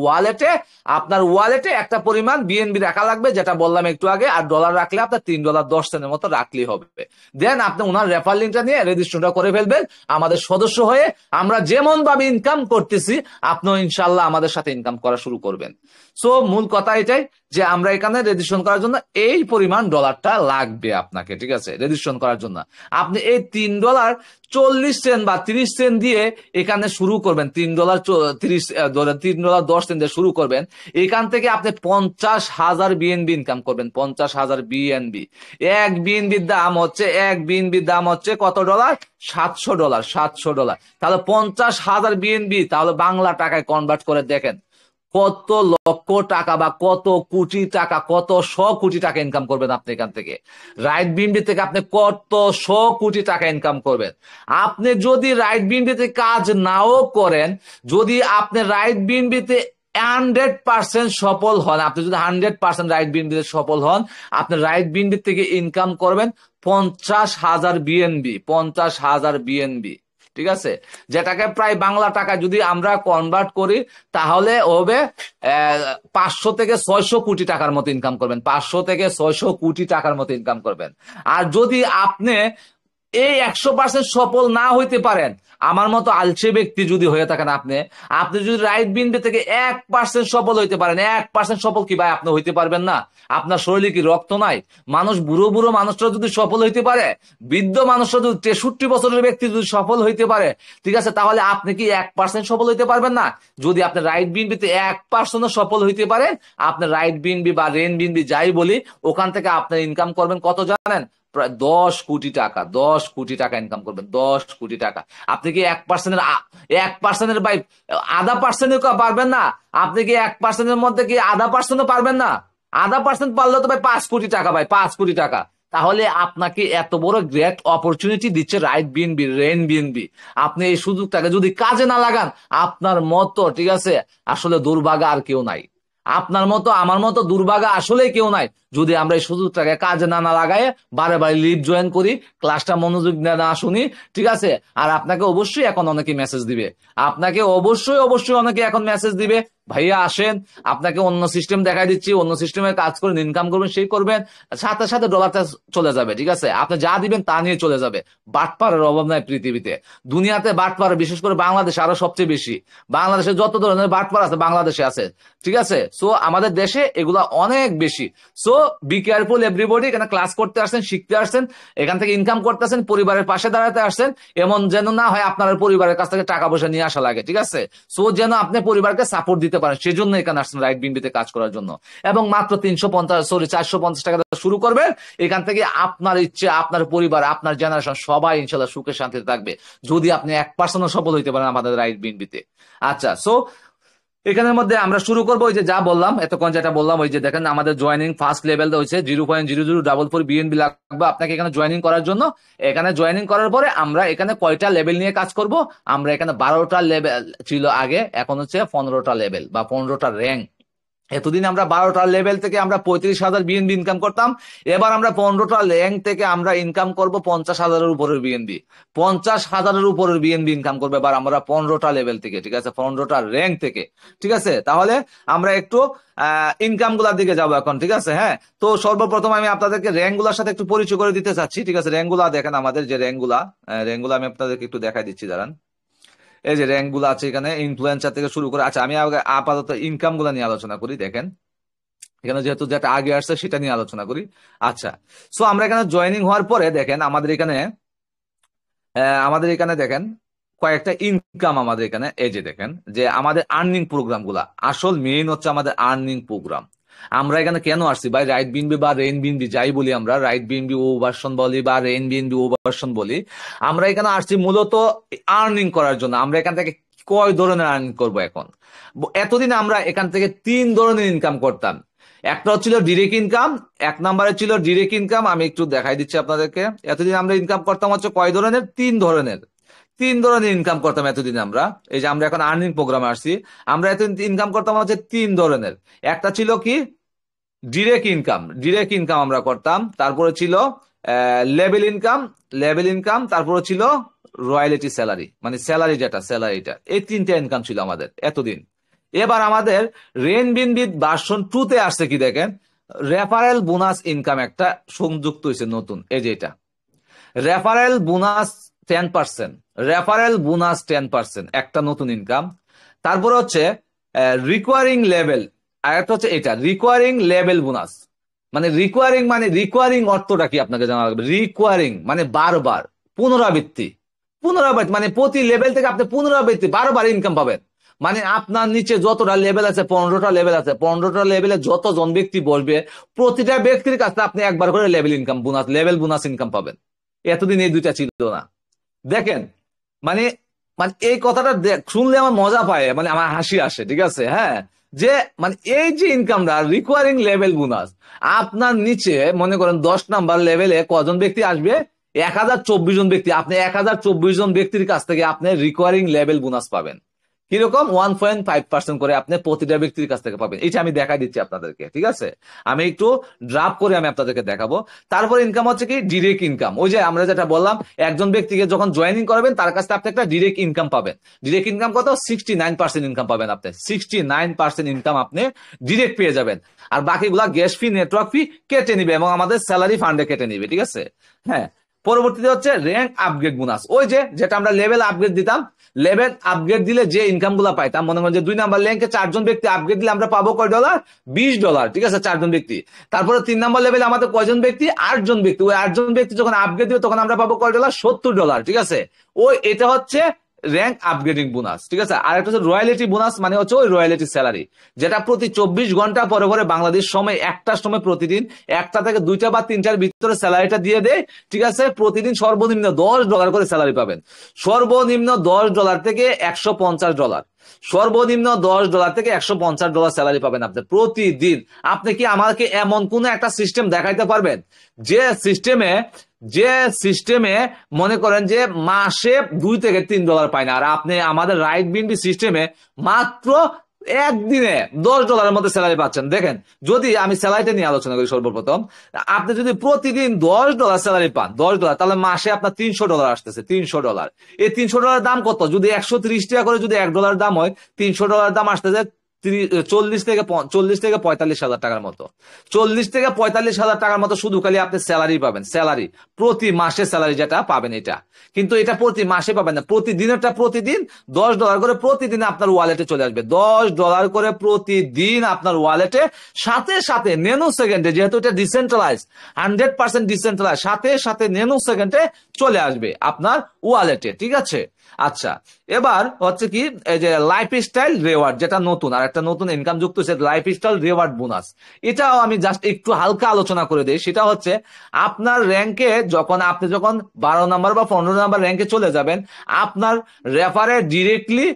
ওয়ালেটে একটা পরিমাণ বিএনবি রাখা লাগবে, যেটা বললাম একটু আগে। আর ডলার রাখলে আপনার $3.10 মতো রাখলেই হবে। দেন আপনি ওনার রেফার লিঙ্কটা নিয়ে রেজিস্ট্রেশনটা করে ফেলবেন আমাদের সদস্য হয়ে। আমরা যেমন ভাবে ইনকাম করতেছি আপনিও ইনশাল্লাহ আমাদের সাথে ইনকাম করা শুরু করবেন। সো মূল কথা এটাই যে আমরা এখানে রেজিস্ট্রেশন করার জন্য এই পরিমাণ ডলারটা লাগবে আপনাকে। ঠিক আছে, রেজিস্ট্রেশন করার জন্য আপনি এই $3.40 বা 30 সেন্ট দিয়ে এখানে শুরু করবেন। $3.10 দিয়ে শুরু করবেন। এখান থেকে আপনি 50,000 বিএনবি ইনকাম করবেন। 50,000 বিএনবি। এক বিএনবির দাম হচ্ছে কত ডলার? $700। $700। তাহলে 50,000 বিএনবি, তাহলে বাংলা টাকায় কনভার্ট করে দেখেন কত লক্ষ টাকা বা কত কোটি টাকা, কত 100 কোটি টাকা ইনকাম করবেন আপনি এখান থেকে। রাইট বিএনবি থেকে আপনি কত 100 কোটি টাকা ইনকাম করবেন। আপনি যদি রাইট বিএনবিতে কাজ নাও করেন, যদি আপনি রাইট বিএনবিতে 100% সফল হন, আপনি যদি 100% রাইট বিএনবিতে সফল হন, আপনি রাইট বিএনবি থেকে ইনকাম করবেন 50,000 বিএনবি। 50,000 বিএনবি। ঠিক আছে, যেটাকে প্রায় বাংলা টাকা যদি আমরা কনভার্ট করি তাহলে হবে 500 থেকে 600 কোটি টাকার মতো ইনকাম করবেন। 500 থেকে 600 কোটি টাকার মতো ইনকাম করবেন। আর যদি আপনি এই 100% সফল না হইতে পারেন, আমার মতো আলসে ব্যক্তি যদি হয়ে থাকেন আপনি যদি রাইট বিএনবি থেকে 1% সফল হইতে পারেন, 1% সফল কি ভাই আপনি হইতে পারবেন না? আপনার শরীরে কি রক্ত নাই? বুড়ো বুড়ো মানুষরা যদি সফল হইতে পারে, বৃদ্ধ মানুষরা যদি 63 বছরের ব্যক্তি যদি সফল হইতে পারে, ঠিক আছে, তাহলে আপনি কি 1% সফল হইতে পারবেন না? যদি আপনি রাইট বিএনবিতে 1% সফল হইতে পারেন, আপনি রাইট বিএনবি বা রেন বিএনবি যাই বলি, ওখান থেকে আপনি ইনকাম করবেন কত জানেন? প্রায় 10 কোটি টাকা। 10 কোটি টাকা ইনকাম করবেন। 10 কোটি টাকা। আপনি কি 1%-এর ভাই আধা পার্সেন্ট পারবেন না? আপনি কি 1%-এর মধ্যে কি আধা পার্সেন্টও পারবেন না? আধা পার্সেন্ট পারলে তো ভাই 5 কোটি টাকা, ভাই 5 কোটি টাকা। তাহলে আপনাকে এত বড় গ্রেট অপরচুনিটি দিচ্ছে রাইট বিএনবি, রেন বিএনবি। আপনি এই সুযোগটাকে যদি কাজে না লাগান, আপনার মতো ঠিক আছে আসলে দুর্ভাগা আর কেউ নাই। আপনার মতো আমার মতো দুর্ভাগা আসলেই কেউ নাই যদি আমরা এই সুযোগটাকে কাজে না না লাগায় বারে বারে লিভ জয়েন করি, ক্লাসটা মনোযোগ দিয়ে না শুনি, ঠিক আছে। আর আপনাকে অবশ্যই এখন অনেকে মেসেজ দিবে, আপনাকে অবশ্যই অবশ্যই অনেকে এখন মেসেজ দিবে, ভাইয়া আসেন, আপনাকে অন্য সিস্টেম দেখাই দিচ্ছি, অন্য সিস্টেমে কাজ করেন, ইনকাম করবেন, সেই করবেন, সাথে সাথে ডলারটা চলে যাবে, ঠিক আছে। আপনি যা দিবেন তা নিয়ে চলে যাবে। বাটপারের অভাব নাই পৃথিবীতে, দুনিয়াতে বাটপার, বিশেষ করে বাংলাদেশে আরো সবচেয়ে বেশি। বাংলাদেশে যত ধরনের বাটপার আছে বাংলাদেশে আছে, ঠিক আছে। সো আমাদের দেশে এগুলা অনেক বেশি। So be careful everybody. এখানে ক্লাস করতে আসছেন, শিখতে আসছেন, এখান থেকে ইনকাম করতে আসছেন, পরিবারের পাশে দাঁড়াতে আসছেন, এমন যেন না হয় আপনার পরিবারের কাছ থেকে টাকা পয়সা নিয়ে আসা লাগে, ঠিক আছে। সো যেন আপনি পরিবারকে সাপোর্ট দিতে পারেন, সেজন্য এখানে আসছেন রাইট বিনবিতে কাজ করার জন্য। এবং মাত্র 450 টাকা শুরু করবেন, এখান থেকে আপনার ইচ্ছে, আপনার পরিবার, আপনার জেনারেশন সবাই ইনশাল্লাহ সুখে শান্তিতে থাকবে, যদি আপনি 1% সফল হইতে পারেন আমাদের রাইট বিনবিতে। আচ্ছা, সো এখানের মধ্যে আমরা শুরু করবো ওই যে যা বললাম এতক্ষণ, যেটা বললাম, ওই যে দেখেন আমাদের জয়েনিং ফার্স্ট লেভেল হয়েছে 0.0044 বিএনবি লাগবে আপনাকে এখানে জয়েনিং করার জন্য। এখানে জয়েনিং করার পরে আমরা এখানে কয়টা লেভেল নিয়ে কাজ করব, আমরা এখানে 12টা লেভেল ছিল আগে, এখন হচ্ছে 15টা লেভেল বা 15টা র্যাঙ্ক। এতদিন আমরা 12টা লেভেল থেকে আমরা 35,000 বিএনবি ইনকাম করতাম, এবার আমরা 15টা র্যাঙ্ক থেকে আমরা ইনকাম করব 50,000-এর উপরের বিএনবি, 50,000-এর উপরের বিএনবি ইনকাম করবে এবার আমরা 15টা লেভেল থেকে, ঠিক আছে, 15টা র্যাঙ্ক থেকে, ঠিক আছে। তাহলে আমরা একটু ইনকাম গুলার দিকে যাবো এখন, ঠিক আছে। হ্যাঁ, তো সর্বপ্রথম আমি আপনাদেরকে র্যাঙ্ক গুলার সাথে একটু পরিচয় করে দিতে চাচ্ছি, ঠিক আছে। র্যাঙ্ক গুলা দেখেন, আমাদের যে র্যাঙ্ক গুলা আমি আপনাদেরকে একটু দেখাই দিচ্ছি, দাঁড়ান। এই যে র্যাঙ্ক গুলো আছে এখানে, ইনফ্লুয়েন্সার থেকে শুরু করে, আচ্ছা আমি আপাতত ইনকাম গুলা নিয়ে আলোচনা করি। দেখেন এখানে যেহেতু যেটা আগে আসছে সেটা নিয়ে আলোচনা করি। আচ্ছা, সো আমরা এখানে জয়েনিং হওয়ার পরে দেখেন আমাদের এখানে দেখেন কয়েকটা ইনকাম আমাদের এখানে, এই যে দেখেন যে আমাদের আর্নিং প্রোগ্রাম গুলা, আসল মেইন হচ্ছে আমাদের আর্নিং প্রোগ্রাম। আমরা এখানে কেন আসছি ভাই, রাইট বিনবি বা রেইন বিনবি যাই বলি, আমরা রাইট বিনবি ও ভার্সন বলি বা রেইন বিনবি ও ভার্সন বলি, আমরা এখানে আসছি মূলত আর্নিং করার জন্য। আমরা এখান থেকে কয় ধরনের আর্নিং করব এখন। এতদিন আমরা এখান থেকে 3 ধরনের ইনকাম করতাম। একটা হচ্ছিল ডিরেক্ট ইনকাম, এক নম্বরে ছিল ডিরেক্ট ইনকাম, আমি একটু দেখাই দিচ্ছি আপনাদেরকে। এতদিন আমরা ইনকাম করতাম হচ্ছে কয় ধরনের, 3 ধরনের ইনকাম করতাম এতদিন আমরা। এই যে আমরা এখন আর্নিং প্রোগ্রামে আসছি, আমরা এতদিন ইনকাম করতাম হচ্ছে 3 ধরনের। একটা ছিল কি ডিরেক্ট ইনকাম আমরা করতাম, তারপরে ছিল লেভেল ইনকাম, তারপরে ছিল রয়্যালিটি স্যালারি, মানে স্যালারি, যেটা স্যালারিটা, এই 3টা ইনকাম ছিল আমাদের এতদিন। এবার আমাদের রেনবিনবিট ভার্সন 2 তে আসছে কি দেখেন, রেফারেল বোনাস ইনকাম একটা সংযুক্ত হয়েছে নতুন, এই যে এটা রেফারেল বোনাস 10%, একটা নতুন ইনকাম। তারপরে হচ্ছে রিকোয়ারিং লেভেল, আর একটা হচ্ছে এটা রিকোয়ারিং লেভেল বোনাস। মানে রিকোয়ারিং অর্থটা কি আপনাকে জানা লাগবে। রিকোয়ারিং মানে বারবার, পুনরাবৃত্তি, মানে প্রতি লেভেল থেকে আপনি পুনরাবৃত্তি বারবার ইনকাম পাবেন। মানে আপনার নিচে যতটা লেভেল আছে, 15টা লেভেল আছে, 15টা লেভেলে যতজন ব্যক্তি বসবে প্রতিটা ব্যক্তির কাছে আপনি একবার করে লেভেল বোনাস ইনকাম পাবেন। এতদিন এই দুইটা ছিল না। দেখেন, মানে মানে এই কথাটা শুনলে আমার মজা পায়, মানে আমার হাসি আসে, ঠিক আছে। হ্যাঁ, যে মানে এই যে ইনকামটা রিকোয়ারিং লেভেল বোনাস, আপনার নিচে মনে করেন 10 নাম্বার লেভেলে কজন ব্যক্তি আসবে, 1024 জন ব্যক্তি, আপনি 1024 জন ব্যক্তির কাছ থেকে আপনি রিকোয়ারিং লেভেল বোনাস পাবেন। কিরকম 1.5% করে আপনি প্রতিটা ব্যক্তির কাছ থেকে পাবেন। এটা আমি দেখাই দিচ্ছি আপনাদেরকে, ঠিক আছে। আমি একটু ড্রাফ করে আমি আপনাদেরকে দেখাবো। তারপর ইনকাম হচ্ছে কি ডিরেক্ট ইনকাম, ওই যে আমরা যেটা বললাম, একজন ব্যক্তিকে যখন জয়েনিং করবেন তার কাছ থেকে আপনি একটা ডিরেক্ট ইনকাম পাবেন। ডিরেক্ট ইনকাম কত, 69% ইনকাম পাবেন আপনি, 69% ইনকাম আপনি ডিরেক্ট পেয়ে যাবেন। আর বাকিগুলা গ্যাস ফি, নেটওয়ার্ক ফি কেটে নিবে এবং আমাদের স্যালারি ফান্ডে কেটে নিবে, ঠিক আছে। হ্যাঁ, পরবর্তীতে হচ্ছে র্যাঙ্ক আপগ্রেড বোনাস, ওই যে যেটা আমরা লেভেল আপগ্রেড দিতাম, লেভেল আপগ্রেড দিলে যে ইনকাম গুলা পাইতাম, মনে করেন যে 2 নাম্বার র্যাঙ্কে 4 জন ব্যক্তি আপগ্রেড দিলে আমরা পাবো কয় ডলার, $20, ঠিক আছে, 4 জন ব্যক্তি। তারপরে 3 নাম্বার লেভেলে আমাদের কয়জন ব্যক্তি, 8 জন ব্যক্তি, ওই 8 জন ব্যক্তি যখন আপগ্রেড দিবে তখন আমরা পাবো কয় ডলার, $70, ঠিক আছে। ওই এটা হচ্ছে র্যাঙ্ক আপগ্রেডিং বোনাস, ঠিক আছে। আর একটা হচ্ছে রয়্যালিটি বোনাস, মানে হচ্ছে ওই রয়্যালিটি স্যালারি, যেটা প্রতি 24 ঘন্টা পরে পরে বাংলাদেশ সময় একটার সময় প্রতিদিন 1টা থেকে 2টা বা 3টার ভিতরে স্যালারিটা দিয়ে দেয়, ঠিক আছে। প্রতিদিন সর্বনিম্ন $10 করে স্যালারি পাবেন, সর্বনিম্ন $10 থেকে $150, সর্বনিম্ন $10 থেকে $150 স্যালারি পাবেন আপনি প্রতিদিন। আপনি কি আমাকে এমন কোন একটা সিস্টেম দেখাইতে পারবেন যে সিস্টেমে মনে করেন যে মাসে $2 থেকে $3 পায় না, আর আপনি আমাদের রাইট বিনবি সিস্টেমে মাত্র একদিনে $10 মধ্যে স্যালারি পাচ্ছেন। দেখেন, যদি আমি স্যালারিটা নিয়ে আলোচনা করি সর্বপ্রথম, আপনি যদি প্রতিদিন $10 স্যালারি পান, $10, তাহলে মাসে আপনার $300 আসতেছে। $300, এই $300 দাম কত? যদি 130 টাকা করে যদি $1 দাম হয়, $300 দাম আসতেছে 40 থেকে 45 হাজার টাকার মতো। 40 থেকে 45 হাজার টাকার মতো শুধু খালি আপনি স্যালারি পাবেন, স্যালারি, প্রতি মাসে স্যালারি যেটা পাবেন এটা। কিন্তু এটা প্রতি মাসে পাবেন না, প্রতিদিনেরটা প্রতিদিন $10 করে প্রতিদিন আপনার ওয়ালেটে চলে আসবে। $10 করে প্রতিদিন আপনার ওয়ালেটে, সাথে সাথে ন্যানো সেকেন্ডে, যেহেতু এটা ডিসেন্ট্রালাইজ, 100% ডিসেন্ট্রালাইজ, সাথে সাথে ন্যানো সেকেন্ডে চলে আসবে আপনার ওয়ালেটে। ঠিক আছে? আচ্ছা, এবার হচ্ছে কি, এই যে লাইফস্টাইল রিওয়ার্ড, যেটা নতুন আর একটা নতুন ইনকাম যুক্ত হচ্ছে, লাইফস্টাইল রিওয়ার্ড বোনাস। এটাও আমি জাস্ট একটু হালকা আলোচনা করে দিই। সেটা হচ্ছে আপনার র্যাঙ্কে আপনি যখন 12 নম্বর বা 15 নম্বর র্যাঙ্কে চলে যাবেন, আপনার রেফারে ডিরেক্টলি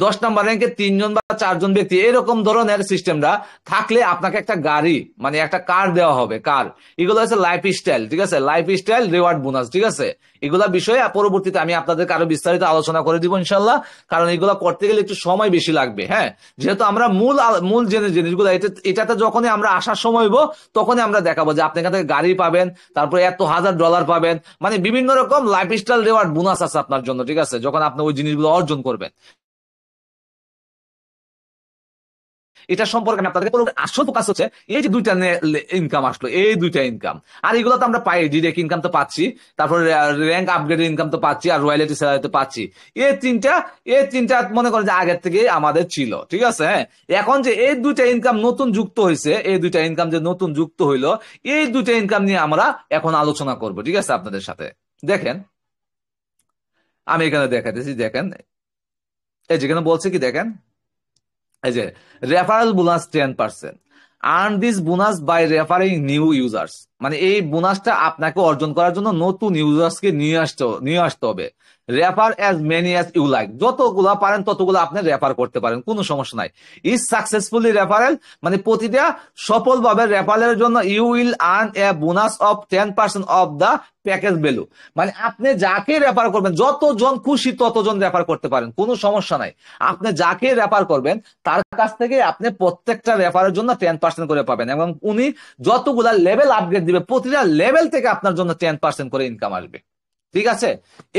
10 নম্বর র্যাঙ্কে 3 জন বা 4 জন ব্যক্তি, এরকম ধরনের সিস্টেমটা থাকলে আপনাকে একটা গাড়ি, মানে একটা কার দেওয়া হবে, কার। এগুলো হচ্ছে লাইফস্টাইল। ঠিক আছে? Lifestyle reward bonus. ঠিক আছে? এগুলা বিষয়ে পরবর্তীতে আমি আপনাদেরকে আরো বিস্তারিত আলোচনা করে দিব ইনশাল্লাহ, কারণ এগুলা করতে গেলে একটু সময় বেশি লাগবে। হ্যাঁ, যেহেতু আমরা মূল মূল জিনিসগুলো এটাতে যখনই আমরা আসার সময় হইব, তখনই আমরা দেখাবো যে আপনি এখান থেকে গাড়ি পাবেন, তারপরে এত $1000 পাবেন, মানে বিভিন্ন রকম লাইফস্টাইল রিওয়ার্ড বোনাস আছে আপনার জন্য। ঠিক আছে? যখন আপনি ওই জিনিসগুলো অর্জন করবেন, এটা সম্পর্কে আমি আপনাদের আসল ফোকাস হচ্ছে এই যে দুইটা ইনকাম আসলো, এই দুইটা ইনকাম। আর এগুলো তো আমরা পাই, ডিরেক্ট ইনকাম তো পাচ্ছি, তারপরে র্যাঙ্ক আপগ্রেডের ইনকাম তো পাচ্ছি, আর রয়্যালিটি স্যালারি তো পাচ্ছি। এই তিনটা মনে করেন যে আগের থেকে আমাদের ছিল। ঠিক আছে? হ্যাঁ, এখন যে এই দুইটা ইনকাম নতুন যুক্ত হয়েছে, এই দুইটা ইনকাম যে নতুন যুক্ত হইলো, এই দুইটা ইনকাম নিয়ে আমরা এখন আলোচনা করব। ঠিক আছে? আপনাদের সাথে দেখেন, আমি এখানে দেখাতেছি, দেখেন এই যেখানে বলছে কি, দেখেন এই যে referral bonus 10%, earn this bonus by referring new users. মানে এই বোনাসটা আপনাকে অর্জন করার জন্য নতুন ইউজার্সকে নিয়ে আসতে হবে। Refer as many as you like, যতগুলা পারেন ততগুলো আপনি রেফার করতে পারেন, কোনো সমস্যা নাই। ইজ সাকসেসফুলি রেফারেল, মানে প্রতিটা সফলভাবে রেফারেলের জন্য you will earn a bonus of 10% of the package value. মানে আপনি যাকে রেফার করবেন, যতজন খুশি ততজন রেফার করতে পারেন, কোনো সমস্যা নাই। আপনি যাকে রেফার করবেন তার কাছ থেকে আপনি প্রত্যেকটা রেফারের জন্য 10% করে পাবেন, এবং উনি যতগুলা লেভেল আপগ্রেড দিবে, প্রতিটা লেভেল থেকে আপনার জন্য 10% করে ইনকাম আসবে। ঠিক আছে?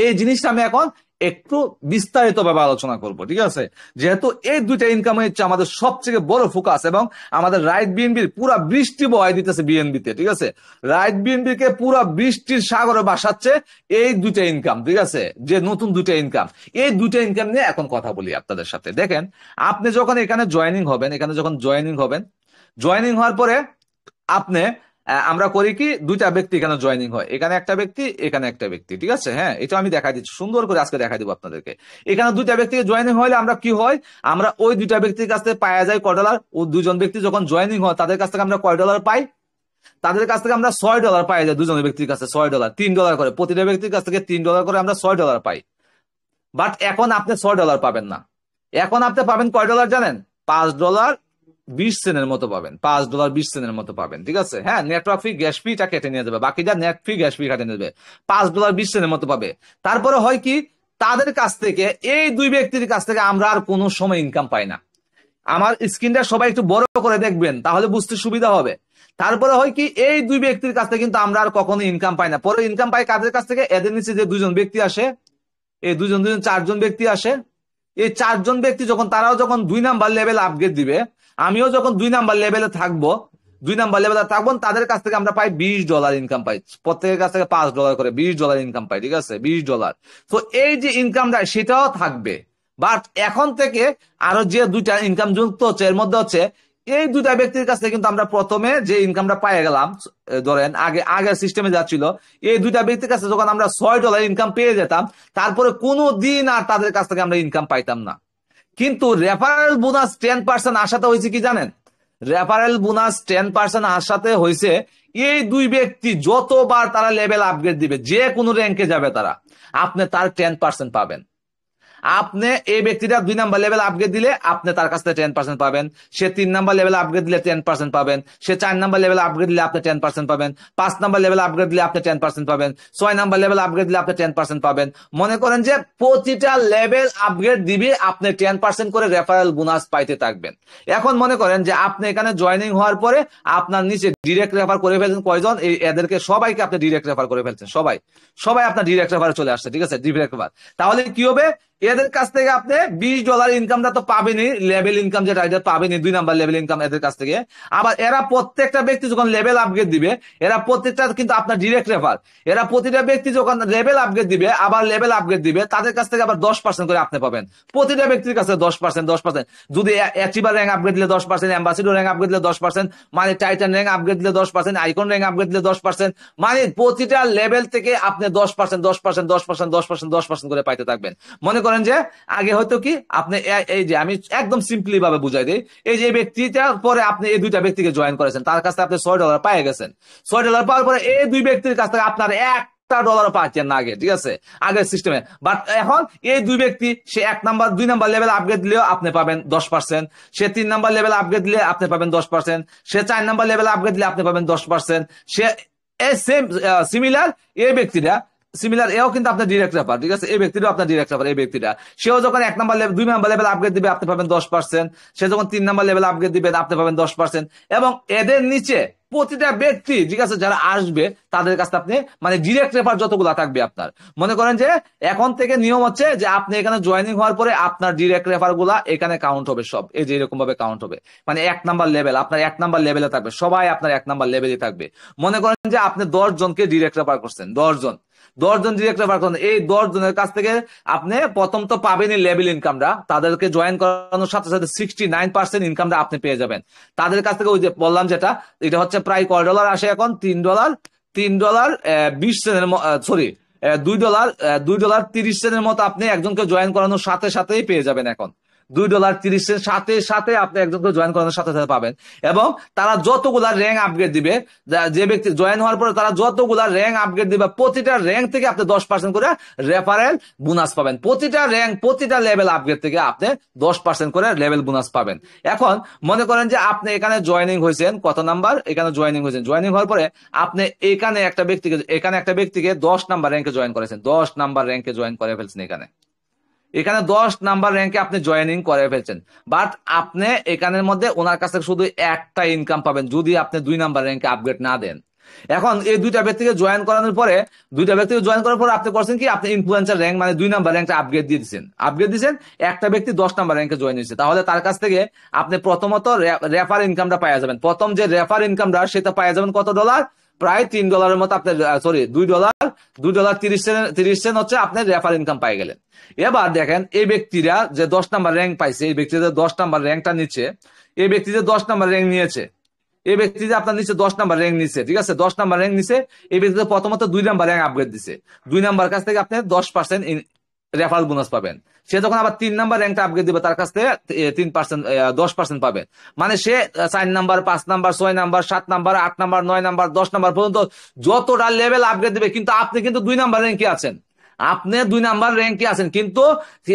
এই জিনিসটা আমি এখন একটু বিস্তারিত ভাবে আলোচনা করব। ঠিক আছে? যেহেতু এই দুইটা ইনকাম হচ্ছে আমাদের সবচেয়ে বড় ফোকাস, এবং আমাদের রাইট বিএনবির পুরা বৃষ্টি বহাই দিতেছে বিএনবিতে। ঠিক আছে? রাইট বিএনবি কে পুরা বৃষ্টির সাগরে ভাসাচ্ছে এই দুইটা ইনকাম। ঠিক আছে? যে নতুন দুইটা ইনকাম, এই দুইটা ইনকাম নিয়ে এখন কথা বলি আপনাদের সাথে। দেখেন, আপনি যখন এখানে জয়েনিং হবেন, জয়েনিং হওয়ার পরে আপনি, আমরা করি কি, দুইটা ব্যক্তি এখানে জয়েনিং হয়, এখানে একটা ব্যক্তি, এখানে একটা ব্যক্তি। ঠিক আছে? হ্যাঁ, এটা আমি দেখাই দিচ্ছি, সুন্দর করে আজকে দেখাই দিব আপনাদেরকে। এখানে দুইটা ব্যক্তিকে জয়েনিং হলে আমরা কি হয়, আমরা ওই দুইটা ব্যক্তির কাছ থেকে পাওয়া যায় $10। ও দুজন ব্যক্তি যখন জয়েনিং হয় তাদের কাছ থেকে আমরা $10 পাই, তাদের কাছ থেকে আমরা $6 পাই যায়, দুজনের ব্যক্তির কাছে $6, $3 করে, প্রতিটা ব্যক্তির কাছ থেকে $3 করে আমরা $6 পাই। বাট এখন আপনি $6 পাবেন না, এখন আপনি পাবেন কয় ডলার জানেন? $5.20 মতো পাবেন, $5.20 মতো পাবেন। ঠিক আছে? হ্যাঁ, নেটওয়ার্ক ফি, গ্যাস ফিটা কেটে নিয়ে যাবে, বাকিটা নেট ফি, গ্যাস ফি কেটে নিয়ে যাবে, $5.20 মতো পাবে। তারপরে হয় কি, তাদের কাছ থেকে, এই দুই ব্যক্তির কাছ থেকে আমরা আর কোনো সময় ইনকাম পাই না। আমার স্ক্রিনটা সবাই একটু বড় করে দেখবেন, তাহলে বুঝতে সুবিধা হবে। তারপরে হয় কি, এই দুই ব্যক্তির কাছ থেকে কিন্তু আমরা আর কখনো ইনকাম পাই না। পরে ইনকাম পাই কাদের কাছ থেকে? এদের নিচে যে দুজন ব্যক্তি আসে, এই দুজন 4জন ব্যক্তি আসে। এই 4জন ব্যক্তি তারাও যখন 2 নাম্বার লেভেল আপগ্রেড দিবে, আমিও যখন 2 নাম্বার লেভেলে থাকবো, 2 নাম্বার লেভেলে থাকবো, তাদের কাছ থেকে আমরা পাই $20 ইনকাম পাই, প্রত্যেকের কাছ থেকে $5 করে $20 ইনকাম পাই। ঠিক আছে? $20। তো এই যে ইনকামটা সেটাও থাকবে। বাট এখন থেকে আরো যে দুইটা ইনকাম যুক্ত হচ্ছে, এর মধ্যে হচ্ছে এই দুইটা ব্যক্তির কাছ থেকে কিন্তু আমরা প্রথমে যে ইনকামটা পাই গেলাম, ধরেন আগের সিস্টেমে যাচ্ছিল, এই দুইটা ব্যক্তির কাছে যখন আমরা $6 ইনকাম পেয়ে যেতাম, তারপরে কোনো দিন আর তাদের কাছ থেকে আমরা ইনকাম পাইতাম না। কিন্তু রেফারেল বোনাস 10% আসাতে হয়েছে কি জানেন? রেফারেল বোনাস 10% আসাতে হয়েছে, এই দুই ব্যক্তি যতবার তারা লেভেল আপগ্রেড দিবে, যে কোনো র্যাঙ্কে যাবে তারা, আপনি তার 10% পাবেন। আপনি এই ব্যক্তিটা 2 নাম্বার লেভেল আপগ্রেড দিলে আপনি তার কাছ থেকে 10% পাবেন, সে 3 নাম্বার লেভেল আপগ্রেড দিলে 10% পাবেন, সে 4 নাম্বার লেভেল আপগ্রেড দিলে আপনি 10% পাবেন, 5 নাম্বার লেভেল আপগ্রেড দিলে আপনি 10% পাবেন, 6 নাম্বার লেভেল আপগ্রেড দিলে আপনি 10% পাবেন। মনে করেন যে প্রতিটা লেভেল আপগ্রেড দিবে আপনি 10% করে রেফারেল বোনাস পাইতে থাকবেন। এখন মনে করেন যে আপনি এখানে জয়েনিং হওয়ার পরে আপনার নিচে ডিরেক্ট রেফার করে ফেলছেন কয়জন, এদেরকে সবাইকে আপনি ডিরেক্ট রেফার করে ফেলছেন, সবাই সবাই আপনার ডিরেক্ট রেফারে চলে আসছে, ঠিক আছে, ডিরেক্ট রেফার। তাহলে কি হবে, এদের কাছ থেকে আপনি $20 ইনকামটা তো পাবেনই, লেভেল ইনকাম যেটা এটা পাবেনই, 2 নাম্বার লেভেল ইনকাম এদের কাছ থেকে। আবার এরা প্রত্যেকটা ব্যক্তি যখন লেভেল আপগ্রেড দিবে, এরা প্রত্যেকটা কিন্তু আপনার ডিরেক্ট রেফার, এরা প্রতিটা ব্যক্তি যখন লেভেল আপগ্রেড দিবে আবার লেভেল আপগ্রেড দিবে, তাদের কাছ থেকে আবার 10% করে আপনি পাবেন, প্রতিটা ব্যক্তির কাছে 10%, 10%। যদি অ্যাচিভার র্যাঙ্ক আপগ্রেড দিলে 10%, অ্যাম্বাসিডর র্যাঙ্ক আপগ্রেড দিলে 10%, মানে টাইটান র্যাঙ্ক আপগ্রেড দিলে 10%, আইকন র্যাঙ্ক আপগ্রেড দিলে 10%, মানে প্রতিটা লেভেল থেকে আপনি 10%, 10%, 10%, 10%, 10% করে পাইতে থাকবেন। মনে করেন যে আগে হয়তো কি আপনি এই যে আমি একদম সিম্পলি ভাবে বুঝাই দিই, এই যে ব্যক্তিটার পরে আপনি এই দুইটা ব্যক্তিকে জয়েন করেছেন, তার কাছে আপনি $6 পেয়ে গেছেন, $6 পাওয়ার পরে এই দুই ব্যক্তির কাছ থেকে আপনার $1 পাচ্ছেন না আগে, ঠিক আছে, আগের সিস্টেমে। বাট এখন এই দুই ব্যক্তি, সে 1 নাম্বার 2 নাম্বার লেভেল আপগ্রেড দিলেও আপনি পাবেন 10%, সে 3 নাম্বার লেভেল আপগ্রেড দিলে আপনি পাবেন 10%, সে 4 নাম্বার লেভেল আপগ্রেড দিলে আপনি পাবেন 10%, সে সেম সিমিলার এই ব্যক্তিটা সিমিলার এও কিন্তু আপনার ডিরেক্ট রেফার, ঠিক আছে, এই ব্যক্তিটাও আপনার ডিরেক্ট রেফার, এই ব্যক্তিটা সেও যখন 1 number level 2 number level upgrade দিবে আপনি পাবেন 10%, সে যখন 3 নাম্বার লেভেল আপগ্রেড দিবে আপনি পাবেন 10%। এবং এদের নিচে প্রতিটা ব্যক্তি, ঠিক আছে, যারা আসবে তাদের কাছে আপনি মানে ডিরেক্ট রেফার যতগুলা থাকবে আপনার, মনে করেন যে এখন থেকে নিয়ম হচ্ছে যে আপনি এখানে জয়েনিং হওয়ার পরে আপনার ডিরেক্ট রেফার গুলা এখানে কাউন্ট হবে সব, এই যে এরকম ভাবে কাউন্ট হবে, মানে 1 নাম্বার লেভেল আপনার 1 নাম্বার লেভেলে থাকবে, সবাই আপনার 1 নাম্বার লেভেলে থাকবে। মনে করেন যে আপনি 10 জনকে ডিরেক্ট রেফার করছেন, 10 জন, 10 জন ডিরেক্ট রেফার করেন, এই 10 জনের কাছ থেকে আপনি প্রথম তো পাবেনই লেভেল ইনকামটা, তাদেরকে জয়েন করানোর সাথে সাথে 69% ইনকামটা আপনি পেয়ে যাবেন তাদের কাছ থেকে। ওই যে বললাম যেটা, এটা হচ্ছে প্রায় কয় ডলার আসে এখন, $3, $3 20 সেন্টের, সরি, $2, $2.30 মতো আপনি একজনকে জয়েন করানোর সাথে সাথেই পেয়ে যাবেন এখন। $2.30 সাথে সাথে আপনি একজনকে জয়েন করানোর সাথে সাথে পাবেন। এবং তারা যতগুলা র্যাঙ্ক আপগ্রেড দিবে, যে ব্যক্তি জয়েন হওয়ার পরে তারা যতগুলা র্যাঙ্ক আপগ্রেড দিবে, প্রতিটা র্যাঙ্ক থেকে আপনি 10% করে রেফারেল বোনাস পাবেন, প্রতিটা র্যাঙ্ক প্রতিটা লেভেল আপগ্রেড থেকে আপনি 10% করে লেভেল বোনাস পাবেন। এখন মনে করেন যে আপনি এখানে জয়েনিং হয়েছেন কত নাম্বার, এখানে জয়েনিং হয়েছেন, জয়েনিং হওয়ার পরে আপনি এখানে একটা ব্যক্তিকে 10 নাম্বার র্যাঙ্কে জয়েন করেছেন, 10 নাম্বার র্যাঙ্কে জয়েন করে ফেলছেন, এখানে এখানে 10 নাম্বার র্যাঙ্কে আপনি জয়েনিং করে ফেলছেন। বাট আপনি এখানের মধ্যে ওনার কাছে শুধু একটা ইনকাম পাবেন যদি আপনি 2 নাম্বার র্যাঙ্কে আপগ্রেড না দেন। এখন এই দুইটা ব্যক্তিকে জয়েন করানোর পরে, আপনি করছেন কি, আপনি ইনফ্লুয়েন্সার র্যাঙ্ক মানে 2 নাম্বার র্যাঙ্কটা আপগ্রেড দিয়ে দিচ্ছেন, একটা ব্যক্তি 10 নাম্বার র্যাঙ্কে জয়েন হয়েছে, তাহলে তার কাছ থেকে আপনি প্রথমত রেফার ইনকামটা পাওয়া যাবেন, প্রথম যে রেফার ইনকামটা সেটা পাওয়া যাবেন কত ডলার, প্রায় $3 মতো আপনার, সরি $2.30 হচ্ছে আপনার রেফার ইনকাম পাই গেলেন। এবার দেখেন এই ব্যক্তিরা যে 10 নাম্বার র্যাঙ্ক পাইছে, এই ব্যক্তিরা 10 নাম্বার র্যাঙ্কটা নিচ্ছে, এই ব্যক্তি যে 10 নাম্বার র্যাঙ্ক নিয়েছে, এই ব্যক্তি যে আপনার নিচে 10 নাম্বার র্যাঙ্ক নিচ্ছে, ঠিক আছে, 10 নাম্বার র্যাঙ্ক নিচ্ছে, এই ব্যক্তি প্রথমত 2 নাম্বার র্যাঙ্ক আপগ্রেড দিচ্ছে, 2 নাম্বার কাছ থেকে আপনি 10% রেফারেল বোনাস পাবেন। সে যখন আবার 3 নাম্বার র্যাঙ্কটা আপগ্রেড দিবে তার কাছ থেকে 3%, 10% পাবে, মানে সে 4 number, 5 number, 6 number, 7 number, 8 number, 9 number, 10 number পর্যন্ত যতটা লেভেল আপগ্রেড দিবে, কিন্তু আপনি কিন্তু 2 নাম্বার র্যাঙ্কে আছেন, আপনি 2 নাম্বার র্যাঙ্কে আছেন, কিন্তু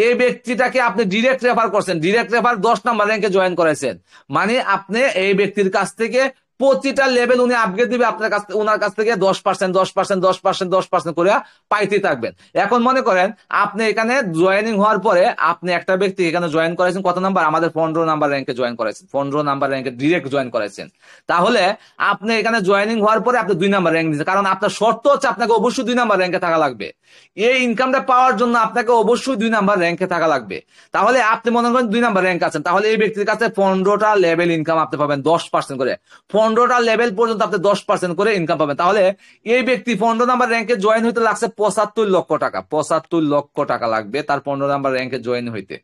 এই ব্যক্তিটাকে আপনি ডিরেক্ট রেফার করছেন, ডিরেক্ট রেফার 10 নাম্বার র্যাঙ্কে জয়েন করেছেন, মানে আপনি এই ব্যক্তির কাছ থেকে প্রতিটা লেভেল উনি আপগ্রেড দিবে আপনার কাছ থেকে, ওনার কাছ থেকে 10%, 10%, 10%, 10% করে পাইতে থাকবেন। এখন মনে করেন আপনি এখানে জয়েনিং হওয়ার পরে আপনি একটা ব্যক্তি এখানে জয়েন করেছেন কত নাম্বার, আমাদের 15 নাম্বার র্যাঙ্কে জয়েন করেছেন, 15 নাম্বার র্যাঙ্কে ডিরেক্ট জয়েন করেছেন, তাহলে আপনি এখানে জয়েনিং হওয়ার পরে আপনি 2 নাম্বার র্যাঙ্ক দিচ্ছেন, কারণ আপনার শর্ত হচ্ছে আপনাকে অবশ্যই 2 নাম্বার র্যাঙ্কে থাকা লাগবে, এই ইনকামটা পাওয়ার জন্য আপনাকে অবশ্যই 2 নাম্বার র্যাঙ্কে থাকা লাগবে। তাহলে আপনি মনে করেন 2 নাম্বার র্যাঙ্ক আছেন, তাহলে এই ব্যক্তির কাছে 15টা লেভেল ইনকাম আপনি পাবেন 10% করে, 15টা লেভেল পর্যন্ত আপনি 10% করে ইনকাম পাবেন। তাহলে এই ব্যক্তি 15 নাম্বার র্যাঙ্কে জয়েন হইতে লাগছে 75 লক্ষ টাকা, 75 লক্ষ টাকা লাগবে তার 15 নাম্বার র্যাঙ্কে জয়েন হইতে।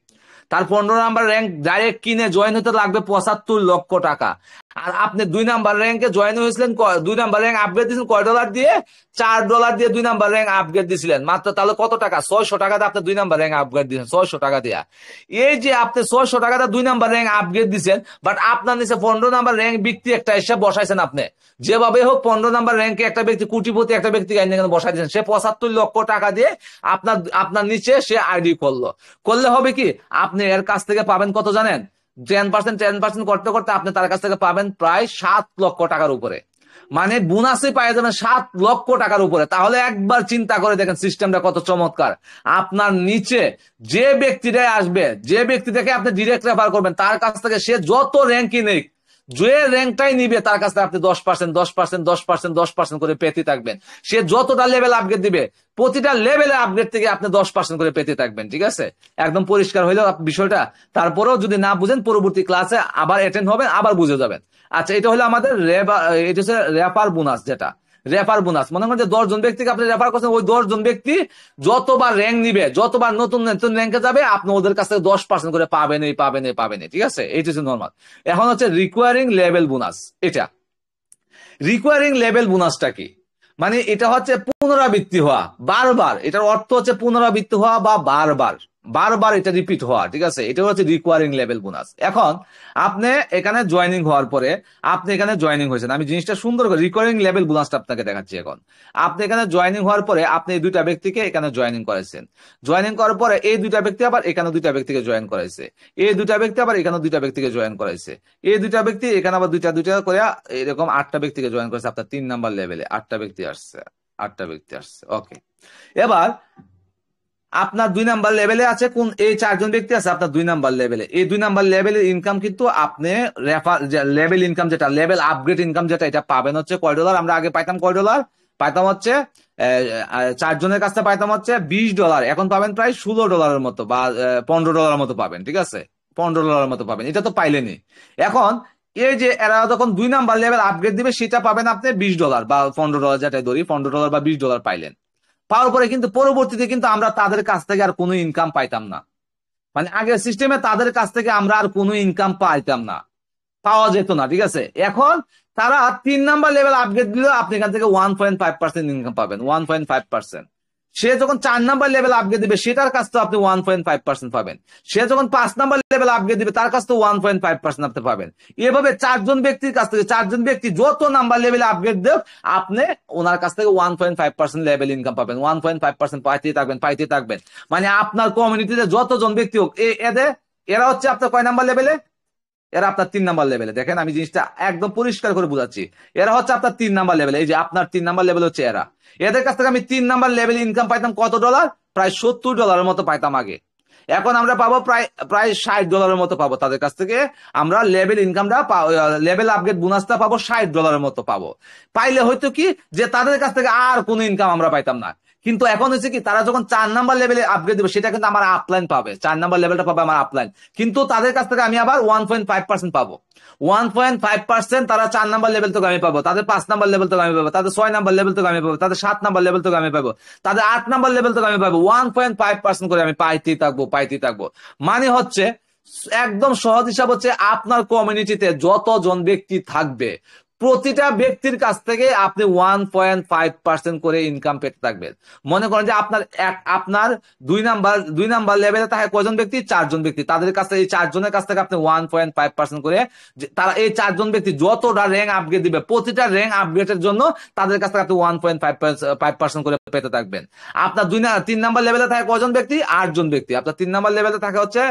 তার 15 নাম্বার র্যাঙ্ক ডাইরেক্ট কিনে জয়েন হতে লাগবে 75 লক্ষ টাকা। আর আপনি 2 নাম্বার র্যাঙ্কে জয়েন হয়েছিলেন, 2 নাম্বার র্যাঙ্ক আপগ্রেড দিয়েছিলেন কয় ডলার দিয়ে? $4 দিয়ে 2 নাম্বার র্যাঙ্ক আপগ্রেড দিয়েছিলেন মাত্র। তাহলে কত টাকা? 600 টাকাতে আপনি 2 নাম্বার র্যাঙ্ক আপগ্রেড দিয়েছেন, 600 টাকা দিয়া। এই যে আপনি 600 টাকাতে 2 নাম্বার র্যাঙ্ক আপগ্রেড দিচ্ছেন, বাট আপনার নিচে 15 নাম্বার র্যাঙ্ক ব্যক্তি একটা এসে বসাইছেন আপনি। যেভাবে হোক 15 নাম্বার র্যাঙ্কে একটা ব্যক্তি, কোটিপতি একটা ব্যক্তি বসাই দিয়েছেন, সে 75 লক্ষ টাকা দিয়ে আপনার আপনার নিচে সে আইডি করলে হবে কি, আপনি এর কাছ থেকে পাবেন কত জানেন? 10% করতে করতে আপনি তার কাছ থেকে পাবেন প্রায় 7 লক্ষ টাকার উপরে। মানে বোনাসই পাই যাবেন 7 লক্ষ টাকার উপরে। তাহলে একবার চিন্তা করে দেখেন সিস্টেমটা কত চমৎকার। আপনার নিচে যে ব্যক্তিটাই আসবে, যে ব্যক্তিটাকে আপনি ডিরেক্ট রেফার করবেন, তার কাছ থেকে সে যত র্যাঙ্কই নেই, যে র্যাঙ্কটাই নিবে তার কাছ থেকে আপনি 10%, 10%, 10%, 10% করে পেতে থাকবেন। সে যতটা লেভেল আপগ্রেড দিবে, প্রতিটা লেভেলে আপগ্রেড থেকে আপনি 10% করে পেতে থাকবেন। ঠিক আছে, একদম পরিষ্কার হইলো বিষয়টা। তারপরেও যদি না বুঝেন, পরবর্তী ক্লাসে আবার অ্যাটেন্ড হবেন, আবার বুঝে যাবেন। আচ্ছা, এটা হলো আমাদের এটা হচ্ছে রেফার বোনাস। যেটা রেফার বোনাস, মনে করেন যে 10 জন ব্যক্তিকে আপনি রেফার করছেন, ওই 10 জন ব্যক্তি যতবার র্যাঙ্ক নিবে, যতবার নতুন নতুন র্যাঙ্কে যাবে, আপনি ওদের কাছ থেকে 10% করে পাবেনই। ঠিক আছে, এইটা হচ্ছে নর্মাল। এখন হচ্ছে রিকোয়ারিং লেভেল বোনাস। এটা রিকোয়ারিং লেভেল বোনাসটা কি? মানে এটা হচ্ছে পুনরাবৃত্তি হওয়া, বারবার। এটার অর্থ হচ্ছে পুনরাবৃত্তি হওয়া বা বারবার বারবার এটা রিপিট হওয়া। ঠিক আছে, এটা হচ্ছে রিকোয়ারিং লেভেল বোনাস। এখন আপনি এখানে জয়েনিং হওয়ার পরে, আপনি এখানে জয়েনিং হয়েছেন, আমি জিনিসটা সুন্দর করে রিকোয়ারিং লেভেল বোনাসটা আপনাকে দেখাচ্ছি। এখন আপনি এখানে জয়েনিং হওয়ার পরে আপনি এই 2টা ব্যক্তিকে এখানে জয়েনিং করেছেন। জয়েনিং করার পরে এই 2টা ব্যক্তি আবার এখানে 2টা ব্যক্তিকে জয়েন করাইছে, এই 2টা ব্যক্তি আবার এখানে 2টা ব্যক্তিকে জয়েন করাইছে, এই 2টা ব্যক্তি এখানে আবার 2টা 2টা করে এরকম 8টা ব্যক্তিকে জয়েন করেছে। আপনার 3 নাম্বার লেভেলে 8টা ব্যক্তি আসছে, 8টা ব্যক্তি আসছে। ওকে, এবার আপনার 2 নাম্বার লেভেলে আছে কোন? এই 4 জন ব্যক্তি আছে আপনার 2 নাম্বার লেভেলে। এই 2 নাম্বার লেভেলের ইনকাম কিন্তু আপনি রেফার লেভেল ইনকাম, যেটা লেভেল আপগ্রেড ইনকাম, যেটা এটা পাবেন হচ্ছে কয় ডলার? আমরা আগে পাইতাম কয় ডলার? পাইতাম হচ্ছে 4 জনের কাছ থেকে পাইতাম হচ্ছে $20, এখন পাবেন প্রায় $16 মতো বা $15 মতো পাবেন। ঠিক আছে, $15 মতো পাবেন। এটা তো পাইলেনি। এখন এই যে এরা যখন 2 নাম্বার লেভেল আপগ্রেড দিবে, সেটা পাবেন আপনি $20 বা $15, যেটাই ধরি, $15 বা $20 পাইলেন। পাওয়ার পরে কিন্তু পরবর্তীতে কিন্তু আমরা তাদের কাছ থেকে আর কোনো ইনকাম পাইতাম না। মানে আগের সিস্টেমে তাদের কাছ থেকে আমরা আর কোনো ইনকাম পাইতাম না, পাওয়া যেত না। ঠিক আছে, এখন তারা 3 নাম্বার লেভেল আপগ্রেড দিলে আপনি এখান থেকে 1.5% ইনকাম পাবেন, 1.5%। সে যখন 4 নাম্বার লেভেল আপগ্রেড দিবে, সেটার কাছ থেকে আপনি 1.5% পাবেন। সে যখন 5 নাম্বার লেভেল আপগ্রেড দিবে, তার কাছ থেকে 1.5% আপনি পাবেন। এভাবে 4 জন ব্যক্তির কাছ থেকে, 4 জন ব্যক্তি যত নাম্বার লেভেলে আপগ্রেড দেব, আপনি ওনার কাছ থেকে 1.5% লেভেল ইনকাম পাবেন, 1.5% পাইতেই থাকবেন। মানে আপনার কমিউনিটিতে যতজন ব্যক্তি হোক, এরা হচ্ছে আপনার কয় নাম্বার লেভেলে? এরা আপনার 3 নাম্বার লেভেলে। দেখেন, আমি জিনিসটা একদম পরিষ্কার করে বুঝাচ্ছি। এরা হচ্ছে আপনার 3 নাম্বার লেভেলে। এই যে আপনার 3 নাম্বার লেভেল হচ্ছে এরা। এদের কাছ থেকে আমি 3 নাম্বার লেভেল ইনকাম পাইতাম কত ডলার? প্রায় $70 মতো পাইতাম আগে। এখন আমরা পাবো প্রায় প্রায় $60 মতো পাবো তাদের কাছ থেকে। আমরা লেভেল ইনকামটা, লেভেল আপগ্রেড বোনাসটা পাবো $60 মতো পাবো। পাইলে হয়তো কি, যে তাদের কাছ থেকে আর কোনো ইনকাম আমরা পাইতাম না। কিন্তু এখন হচ্ছে কি, তারা যখন 4 নাম্বার লেভেলে আপগ্রেড দেবে, সেটা কিন্তু আমার আপলাইন পাবে, 4 নাম্বার লেভেলটা পাবে আমার আপলাইন। কিন্তু তাদের কাছ থেকে আমি আবার 1.5% পাবো। 1.5% তারা 4 নাম্বার লেভেল থেকে আমি পাবো, তাদের 5 নাম্বার লেভেল থেকে আমি পাবো, তাদের 6 নাম্বার লেভেল থেকে আমি পাবো, তাদের 7 নাম্বার লেভেল থেকে আমি পাবো, তাদের 8 নাম্বার লেভেল থেকে আমি পাবো। 1.5% করে আমি পাইতেই থাকবো। মানে হচ্ছে, একদম সহজ হিসাব হচ্ছে, আপনার কমিউনিটিতে যতজন ব্যক্তি থাকবে, প্রতিটা ব্যক্তির কাছ থেকে আপনি 1.5% করে ইনকাম পেতে থাকবেন। মনে করেন যে আপনার 2 নাম্বার লেভেলে থাকে কয়জন ব্যক্তি? 4 জন ব্যক্তি। তাদের কাছ থেকে, এই 4 জনের কাছ থেকে আপনি 1.5% করে, তারা এই 4 জন ব্যক্তি যতটা র্যাঙ্ক আপগ্রেড দিবে, প্রতিটা র্যাঙ্ক আপগ্রেডের জন্য তাদের কাছ থেকে আপনি 1.5% করে পেতে থাকবেন। আপনার 3 নাম্বার লেভেলে থাকে কয়জন ব্যক্তি? 8 জন ব্যক্তি। আপনার 3 নাম্বার লেভেলে থাকে হচ্ছে,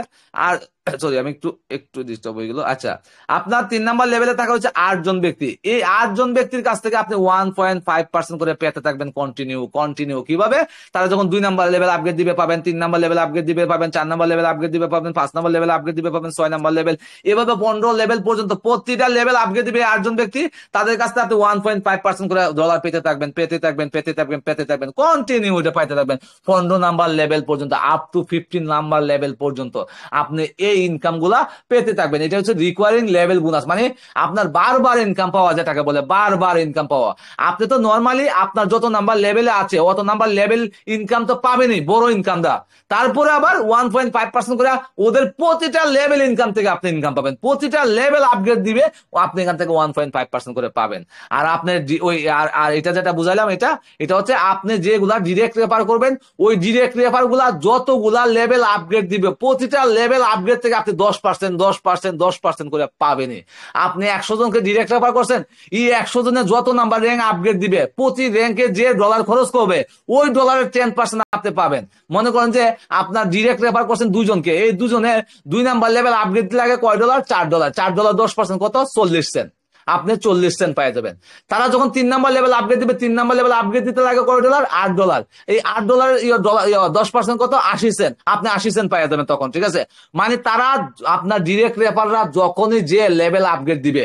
আর সরি, আমি একটু ডিস্টার্ব হয়ে গেল। আচ্ছা, আপনার 3 নাম্বার লেভেলে থাকা হচ্ছে 8 জন ব্যক্তি। এই 8 জন ব্যক্তির কাছ থেকে আপনি 1.5% করে পেতে থাকবেন কন্টিনিউ। কিভাবে? তারা যখন 2 নাম্বার লেভেল আপগ্রেড দিবে পাবেন, 3 নাম্বার লেভেল আপগ্রেড দিবে পাবেন, 4 নাম্বার লেভেল আপগ্রেড দিবে পাবেন, 5 নাম্বার লেভেল আপগ্রেড দিবে পাবেন, 6 নাম্বার লেভেল, এভাবে 15 লেভেল পর্যন্ত প্রতিটা লেভেল আপগ্রেড দিবে 8 জন ব্যক্তি। তাদের কাছ থেকে আপনি 1.5% করে ডলার পেতে থাকবেন কন্টিনিউ। এটা পাইতে থাকবেন 15 নাম্বার লেভেল পর্যন্ত, আপ টু 15 নাম্বার লেভেল পর্যন্ত। আপনি এই ইনকাম গুলা পেতে থাকবেন। এটা হচ্ছে রিকোয়ারিং লেভেল বোনাস, মানে আপনার বারবার ইনকাম পাওয়া, যেটাকে বলে বারবার ইনকাম পাওয়া। আপনি তো নর্মালি আপনার যত নাম্বার লেভেলে আছে অত নাম্বার লেভেল ইনকাম তো পাবেনই, বড় ইনকাম দা, তারপরে আবার 1.5% করে ওদের প্রতিটা লেভেল ইনকাম থেকে আপনি ইনকাম পাবেন, প্রতিটা লেভেল আপগ্রেড দিবে আপনি এখান থেকে 1.5% করে পাবেন। আর আপনি ওই আর এটা যেটা বুঝাইলাম, এটা এটা হচ্ছে আপনি যেগুলা ডিরেক্ট রেফার করবেন ওই ডিরেক্ট রেফার গুলা যতগুলা লেভেল আপগ্রেড দিবে প্রতিটা লেভেল আপগ্রেড থেকে আপনি 10% 10% 10% করে পাবেনই। আপনি 100 জনকে ডিরেক্ট রেফার করছেন, এই 100 জনের যত নাম্বার র্যাঙ্ক আপগ্রেড দিবে প্রতি র্যাঙ্কে যে ডলার খরচ করবে ওই ডলারের 10% আপনি পাবেন। মনে করেন যে আপনার ডিরেক্ট রেফার করছেন দুজনকে, এই দুজনের 2 নাম্বার লেভেল আপগ্রেড লাগে কয় ডলার? $4। $4 10% কত? 40 সেন্ট। আপনি 40 সেন্ট পাই যাবেন। তারা যখন 3 নাম্বার লেভেল আপগ্রেড দিবে, 3 নাম্বার লেভেল আপগ্রেড দিতে লাগে কয় ডলার? $8। এই $8 10% কত? 80 সেন্ট। আপনি 80 সেন্ট পাই যাবেন তখন, ঠিক আছে? মানে তারা আপনার ডিরেক্ট রেফাররা যখনই যে লেভেল আপগ্রেড দিবে,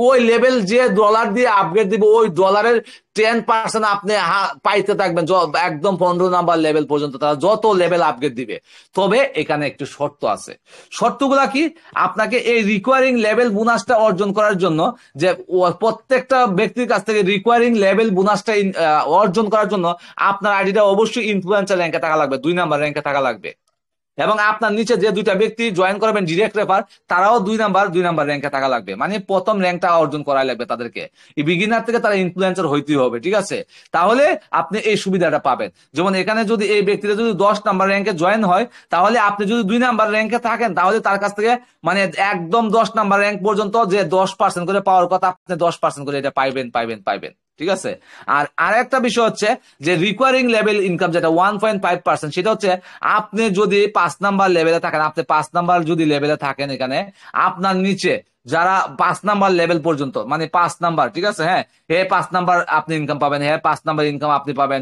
ওই লেভেল যে ডলার দিয়ে আপগ্রেড দিবে ওই ডলারের 10% আপনি পাইতে থাকবেন একদম 15 নাম্বার লেভেল পর্যন্ত তারা যত লেভেল আপগ্রেড দিবে। তবে এখানে একটু শর্ত আছে। শর্তগুলা কি? আপনাকে এই রিকোয়ারিং লেভেল বোনাসটা অর্জন করার জন্য, যে প্রত্যেকটা ব্যক্তির কাছ থেকে রিকোয়ারিং লেভেল বোনাসটা অর্জন করার জন্য আপনার আইডিটা অবশ্যই ইনফ্লুয়েন্সার র্যাঙ্কে থাকা লাগবে, 2 নাম্বার র্যাঙ্কে থাকা লাগবে। এবং আপনার নিচে যে দুইটা ব্যক্তি জয়েন করবেন ডিরেক্ট রেফার, তারাও 2 নাম্বার র্যাঙ্কে থাকা লাগবে, মানে প্রথম র্যাঙ্কটা অর্জন করা লাগবে তাদেরকে। এই বিগিনার থেকে তারা ইনফ্লুয়েন্সার হইতেই হবে, ঠিক আছে? তাহলে আপনি এই সুবিধাটা পাবেন। যেমন এখানে যদি এই ব্যক্তিটা যদি 10 নাম্বার র্যাঙ্কে জয়েন হয়, তাহলে আপনি যদি 2 নাম্বার র্যাঙ্কে থাকেন তাহলে তার কাছ থেকে মানে একদম 10 নাম্বার র্যাঙ্ক পর্যন্ত যে 10% করে পাওয়ার কথা আপনি 10% করে এটা পাইবেন পাইবেন পাইবেন, ঠিক আছে? আর আরেকটা বিষয় হচ্ছে যে রিকোয়ারিং লেভেল ইনকাম যেটা 1.5%, সেটা হচ্ছে আপনি যদি 5 নাম্বার লেভেলে থাকেন, আপনি 5 নাম্বার যদি লেভেলে থাকেন, এখানে আপনার নিচে যারা 5 নাম্বার লেভেল পর্যন্ত, মানে 5 নাম্বার, ঠিক আছে, হ্যাঁ, হে 5 নাম্বার আপনি ইনকাম পাবেন, হ্যাঁ 5 নাম্বার ইনকাম আপনি পাবেন,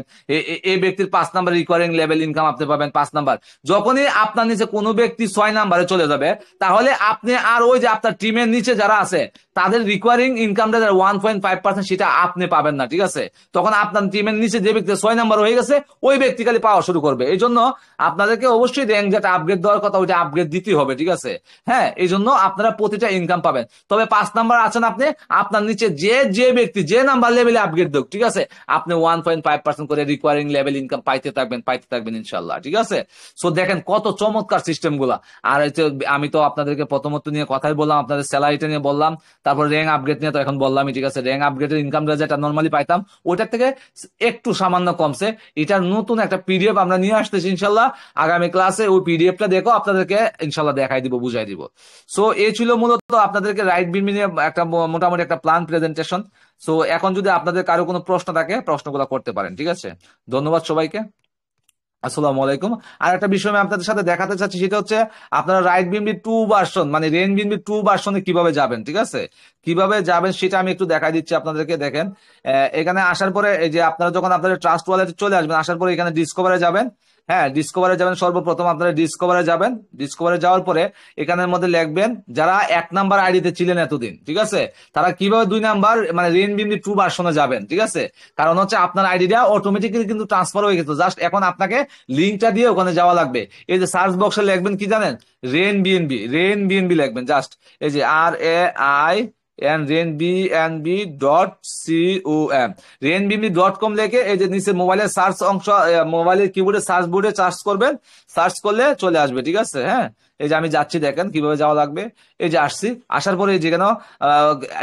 এই ব্যক্তির 5 নাম্বার রিকোয়ারিং লেভেল ইনকাম আপনি পাবেন 5 নাম্বার। যখনই আপনার নিচে কোনো ব্যক্তি 6 নাম্বারে চলে যাবে, তাহলে আপনি আর ওই যে আপনার টিমের নিচে যারা আছে তাদের রিকোয়ারিং ইনকামটা 1.5% সেটা আপনি পাবেন না, ঠিক আছে? তখন আপনার টিমের নিচে যে ব্যক্তি 6 নাম্বার হয়ে গেছে ওই ব্যক্তি খালি পাওয়া শুরু করবে। এই জন্য আপনাদেরকে অবশ্যই র্যাঙ্ক যেটা আপগ্রেড দেওয়ার কথা ওইটা আপগ্রেড দিতেই হবে, ঠিক আছে? হ্যাঁ, এই জন্য আপনারা প্রতিটা ইনকাম পাবেন। তবে 5 নাম্বার আছেন আপনি, আপনার নিচে যে যে ব্যক্তি যে নাম্বার লেভেলে আপগ্রেড দেখ, ঠিক আছে, আপনি 1.5% করে রিকোয়ারিং লেভেল ইনকাম পাইতে থাকবেন ইনশাল্লাহ, ঠিক আছে? সো দেখেন কত চমৎকার সিস্টেম গুলা। আর আমি তো আপনাদেরকে প্রথমত নিয়ে কথাই বললাম, আপনাদের স্যালারিটা নিয়ে বললাম, তারপর র্যাঙ্ক আপগ্রেড নিয়ে তো এখন বললামই, ঠিক আছে? র্যাঙ্ক আপগ্রেডের ইনকাম যেটা নর্মালি পাইতাম ওইটার থেকে একটু সামান্য কমছে। এটার নতুন একটা পিডিএফ আমরা নিয়ে আসতেছি ইনশাল্লাহ আগামী ক্লাসে, ওই পিডিএফটা দেখো আপনাদেরকে ইনশাল্লাহ দেখাই দিব, বুঝাই দিব। সো এই ছিল মূলত আপনাদেরকে রাইট বিন নিয়ে একটা মোটামুটি একটা প্ল্যান প্রেজেন্টেশন। সো এখন যদি আপনাদের কারো কোনো প্রশ্ন থাকে প্রশ্নগুলো করতে পারেন, ঠিক আছে? ধন্যবাদ সবাইকে, আসসালামু আলাইকুম। আর একটা বিষয় আমি আপনাদের সাথে দেখাতে চাচ্ছি, সেটা হচ্ছে আপনারা রাইট বিএনবি 2 ভার্সন মানে রেন বিএনবি 2 ভার্সনে কিভাবে যাবেন, ঠিক আছে? কিভাবে যাবেন সেটা আমি একটু দেখাই দিচ্ছি আপনাদেরকে। দেখেন এখানে আসার পরে এই যে আপনারা যখন আপনাদের ট্রাস্ট ওয়ালেটে চলে আসবেন, আসার পরে এখানে ডিসকভারে যাবেন। হ্যাঁ, ডিসকভারে যাবেন, সর্বপ্রথম আপনারা ডিসকভারে যাবেন। ডিসকভারে যাওয়ার পরে এখানের মধ্যে লিখবেন যারা 1 নাম্বার আইডিতে ছিলেন এতদিন, ঠিক আছে, তারা কিভাবে 2 নাম্বার মানে রেন বিএনবি 2 ভার্সনে যাবেন, ঠিক আছে? কারণ হচ্ছে আপনার আইডিটা অটোমেটিক্যালি কিন্তু ট্রান্সফার হয়ে গেছে, জাস্ট এখন আপনাকে লিঙ্কটা দিয়ে ওখানে যাওয়া লাগবে। এই যে সার্চ বক্সে লিখবেন কি জানেন? রেন বিএনবি লিখবেন, জাস্ট এই যে RAIN RainBnb.com RainBnb.com লিখে এই যে নিচে মোবাইলের সার্চ অংশ, মোবাইলের কিবোর্ডে সার্চ বোর্ডে সার্চ করবেন, সার্চ করলে চলে আসবে, ঠিক আছে? হ্যাঁ, এই যে আমি যাচ্ছি, দেখেন কিভাবে যাওয়া লাগবে। এই যে আসছি, আসার পরে এই যে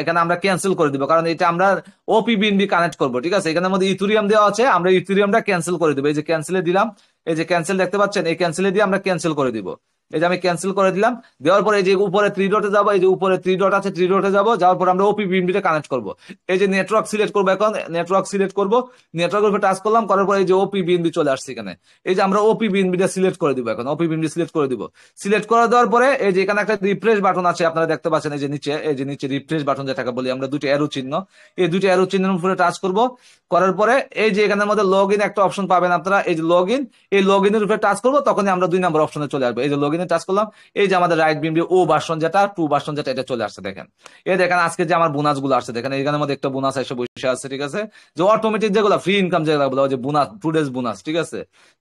এখানে আমরা ক্যান্সেল করে দিব, কারণ এটা আমরা ওপিবিএনবি কানেক্ট করবো, ঠিক আছে? এখানের মধ্যে ইথেরিয়াম দেওয়া আছে, আমরা ইথেরিয়ামটা ক্যান্সেল করে দিব। এই যে ক্যান্সেলে দিলাম, এই যে ক্যান্সেল দেখতে পাচ্ছেন, এই ক্যান্সেলে দিয়ে আমরা ক্যান্সেল করে দিব। এই যে আমি ক্যান্সেল করে দিলাম, দেওয়ার পরে এই যে উপরে 3 ডটে যাবো, এই যে উপরে 3 ডট আছে, 3 ডটে যাবো, যাওয়ার পর আমরা ওপিবিএনবিটা কানেক্ট করবো। এই যে নেটওয়ার্ক সিলেক্ট করবো, এখন নেটওয়ার্ক সিলেক্ট করবো, নেটওয়ার্কের উপর টাচ করলাম, করার পর এই যে ওপিবিএনবি চলে আসছে এখানে। এই যে আমরা ওপিবিএনবিটা সিলেক্ট করে দিব, এখন ওপিবিএনবি সিলেক্ট করে দিব। সিলেক্ট করে দেওয়ার পরে এই যে এখানে একটা রিফ্রেশ বাটন আছে, আপনারা দেখতে পাচ্ছেন এই যে নিচে, এই যে নিচে রিফ্রেশ বাটন যেটাকে বলি আমরা, 2টা অ্যারো চিহ্ন, এই 2টা অ্যারো চিহ্নের উপরে টাচ করব। করার পরে এই যে এখানের মধ্যে লগ ইন একটা অপশন পাবেন আপনারা, এই যে লগ ইন, এই লগ ইনের উপরে টাচ করবো, তখনই আমরা 2 নম্বর অপশনে চলে আসবো। এই যে লগ ইনে টাচ করলাম, এই যে আমাদের রাইট বিএনবি ও ভার্সন যেটা 2 ভার্সন যেটা এটা চলে আসছে। দেখেন এই দেখেন আজকে যে আমার বোনাস গুলো আসছে, দেখেন এখানের মধ্যে একটা বোনাস এসে বসে আছে, ঠিক আছে? যে অটোমেটিক যেগুলো ফ্রি ইনকাম যেগুলো বলে যে বোনাস, 2 ডেজ বোনাস, ঠিক আছে?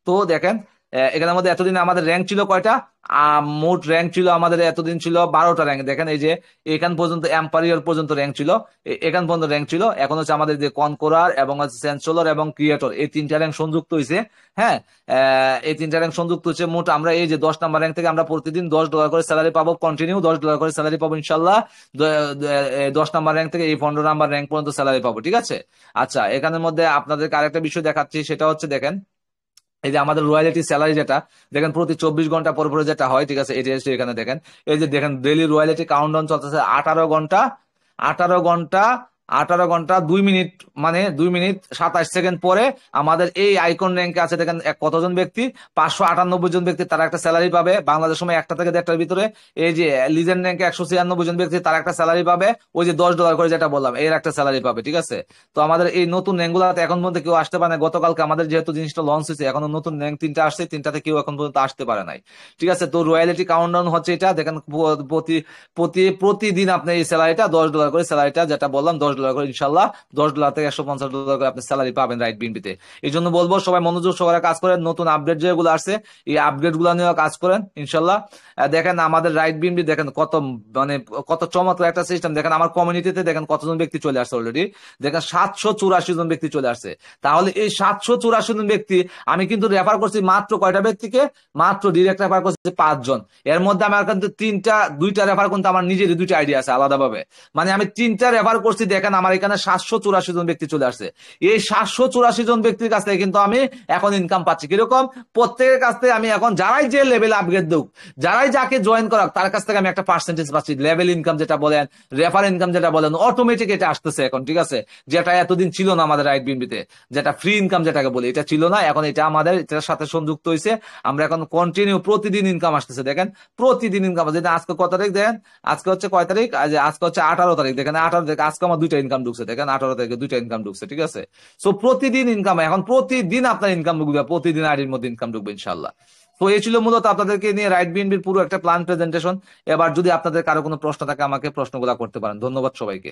তো দেখেন এখানের মধ্যে এতদিন আমাদের র্যাঙ্ক ছিল কয়টা? মোট র্যাঙ্ক ছিল আমাদের এতদিন ছিল 12টা র্যাঙ্ক। দেখেন এই যে এখান পর্যন্ত এম্পারিয়ার পর্যন্ত র্যাঙ্ক ছিল, এখান পর্যন্ত র্যাঙ্ক ছিল। এখন হচ্ছে আমাদের যে কনকোরার এবং হচ্ছে চ্যান্সেলর এবং ক্রিয়েটর, এই তিনটা র্যাঙ্ক সংযুক্ত হয়েছে। হ্যাঁ, এই তিনটা র্যাঙ্ক সংযুক্ত হচ্ছে। মোট আমরা এই যে 10 নম্বর র্যাঙ্ক থেকে আমরা প্রতিদিন $10 করে স্যালারি পাবো, কন্টিনিউ $10 করে স্যালারি পাবো ইনশাল্লাহ। 10 নম্বর র্যাঙ্ক থেকে এই 15 নম্বর র্যাঙ্ক পর্যন্ত স্যালারি পাবো, ঠিক আছে। আচ্ছা, এখানের মধ্যে আপনাদেরকে আরেকটা বিষয় দেখাচ্ছি, সেটা হচ্ছে দেখেন এই যে আমাদের রয়্যালিটি স্যালারি যেটা, দেখেন প্রতি 24 ঘন্টা পর পরে যেটা হয়, ঠিক আছে, এটা হচ্ছে এখানে দেখেন। এই যে দেখেন ডেইলি রয়্যালিটি কাউন্টডাউন চলতেছে 18 ঘন্টা, 18 ঘন্টা, 18 ঘন্টা 2 মিনিট, মানে 2 মিনিট 27 সেকেন্ড পরে আমাদের এই আইকন র্যাঙ্কে আছে দেখেন কতজন ব্যক্তি, 598 জন ব্যক্তি, তারা একটা স্যালারি পাবে বাংলাদেশ সময় 1টা থেকে 1:30টার ভিতরে। এই যে লিজেন্ড র্যাঙ্কে 196 জন ব্যক্তি, তারা একটা স্যালারি পাবে, ওই যে $10 করে যেটা বললাম এর একটা স্যালারি পাবে, ঠিক আছে। তো আমাদের এই নতুন র্যাঙ্কগুলোতে এখন পর্যন্ত কেউ আসতে পারে না। গতকালকে আমাদের যেহেতু জিনিসটা লঞ্চ হয়েছে, এখনো নতুন র্যাঙ্ক 3টা আসছে, 3টাতে কেউ এখন পর্যন্ত আসতে পারে নাই, ঠিক আছে। তো রয়্যালিটি কাউন্টডাউন হচ্ছে এটা দেখেন, প্রতি প্রতিদিন আপনি এই স্যালারিটা $10 করে, স্যালারিটা যেটা বললাম $10 করে ইনশাল্লাহ, $10 থেকে $150 করে আপনি স্যালারি পাবেন রাইট বিনপিতে। এই জন্য বলবো সবাই মনোযোগ সহকারে কাজ করেন, নতুন আপডেট যেগুলো আসছে এই আপডেট গুলো নিয়ে কাজ করেন ইনশাল্লাহ। দেখেন আমাদের রাইট বিনপি দেখেন কত, মানে কত চমৎকার একটা সিস্টেম। দেখেন আমার কমিউনিটিতে দেখেন কতজন ব্যক্তি চলে আসছে অলরেডি, দেখেন 784 জন ব্যক্তি চলে আসছে। তাহলে এই 784 জন ব্যক্তি আমি কিন্তু রেফার করছি মাত্র কয়টা ব্যক্তিকে, মাত্র ডিরেক্ট রেফার করছি 5 জন। এর মধ্যে আমার কিন্তু দুইটা রেফার কিন্তু আমার নিজেরই দুইটা আইডিয়া আছে আলাদাভাবে, মানে আমি 3টা রেফার করছি। দেখেন আমার এখানে 784 জন ব্যক্তি চলে আসছে। এই 784 জন ব্যক্তির কাছ থেকে কিন্তু আমি এখন ইনকাম পাচ্ছি কিরকম, প্রত্যেকের কাছ থেকে আমি এখন যারাই যে লেভেল আপগ্রেড দেব, যারাই যাকে জয়েন করাক তার কাছ থেকে আমি একটা পার্সেন্টেজ পাচ্ছি। লেভেল ইনকাম যেটা বলেন, রেফার ইনকাম যেটা বলেন, অটোমেটিক এটা আসতেছে এখন, ঠিক আছে। যেটা এতদিন ছিল না আমাদের রাইট বিনবিতে, যেটা ফ্রি ইনকাম যেটাকে বলি, এটা ছিল না, এখন এটা আমাদের এটার সাথে সংযুক্ত হয়েছে। আমরা এখন কন্টিনিউ প্রতিদিন ইনকাম আসতেছে, দেখেন প্রতিদিন ইনকাম। যেটা আজকে কত তারিখ দেখেন, আজকে হচ্ছে কয় তারিখ, আজকে হচ্ছে 18 তারিখ, দেখেন 18 তারিখ আজকে আমার দুইটা ইনকাম ঢুকছে, দেখেন 18 তারিখে দুইটা ইনকাম ঢুকছে, ঠিক আছে। সো প্রতিদিন ইনকাম, এখন প্রতিদিন আপনার ইনকাম ঢুকবে, প্রতিদিন আইডির মধ্যে ইনকাম ঢুকবে ইনশাল্লাহ। তো এই ছিল মূলত আপনাদেরকে নিয়ে রাইট বিএনবির পুরো একটা প্ল্যান প্রেজেন্টেশন। এবার যদি আপনাদের কারো কোনো প্রশ্ন থাকে আমাকে প্রশ্নগুলো করতে পারেন। ধন্যবাদ সবাইকে।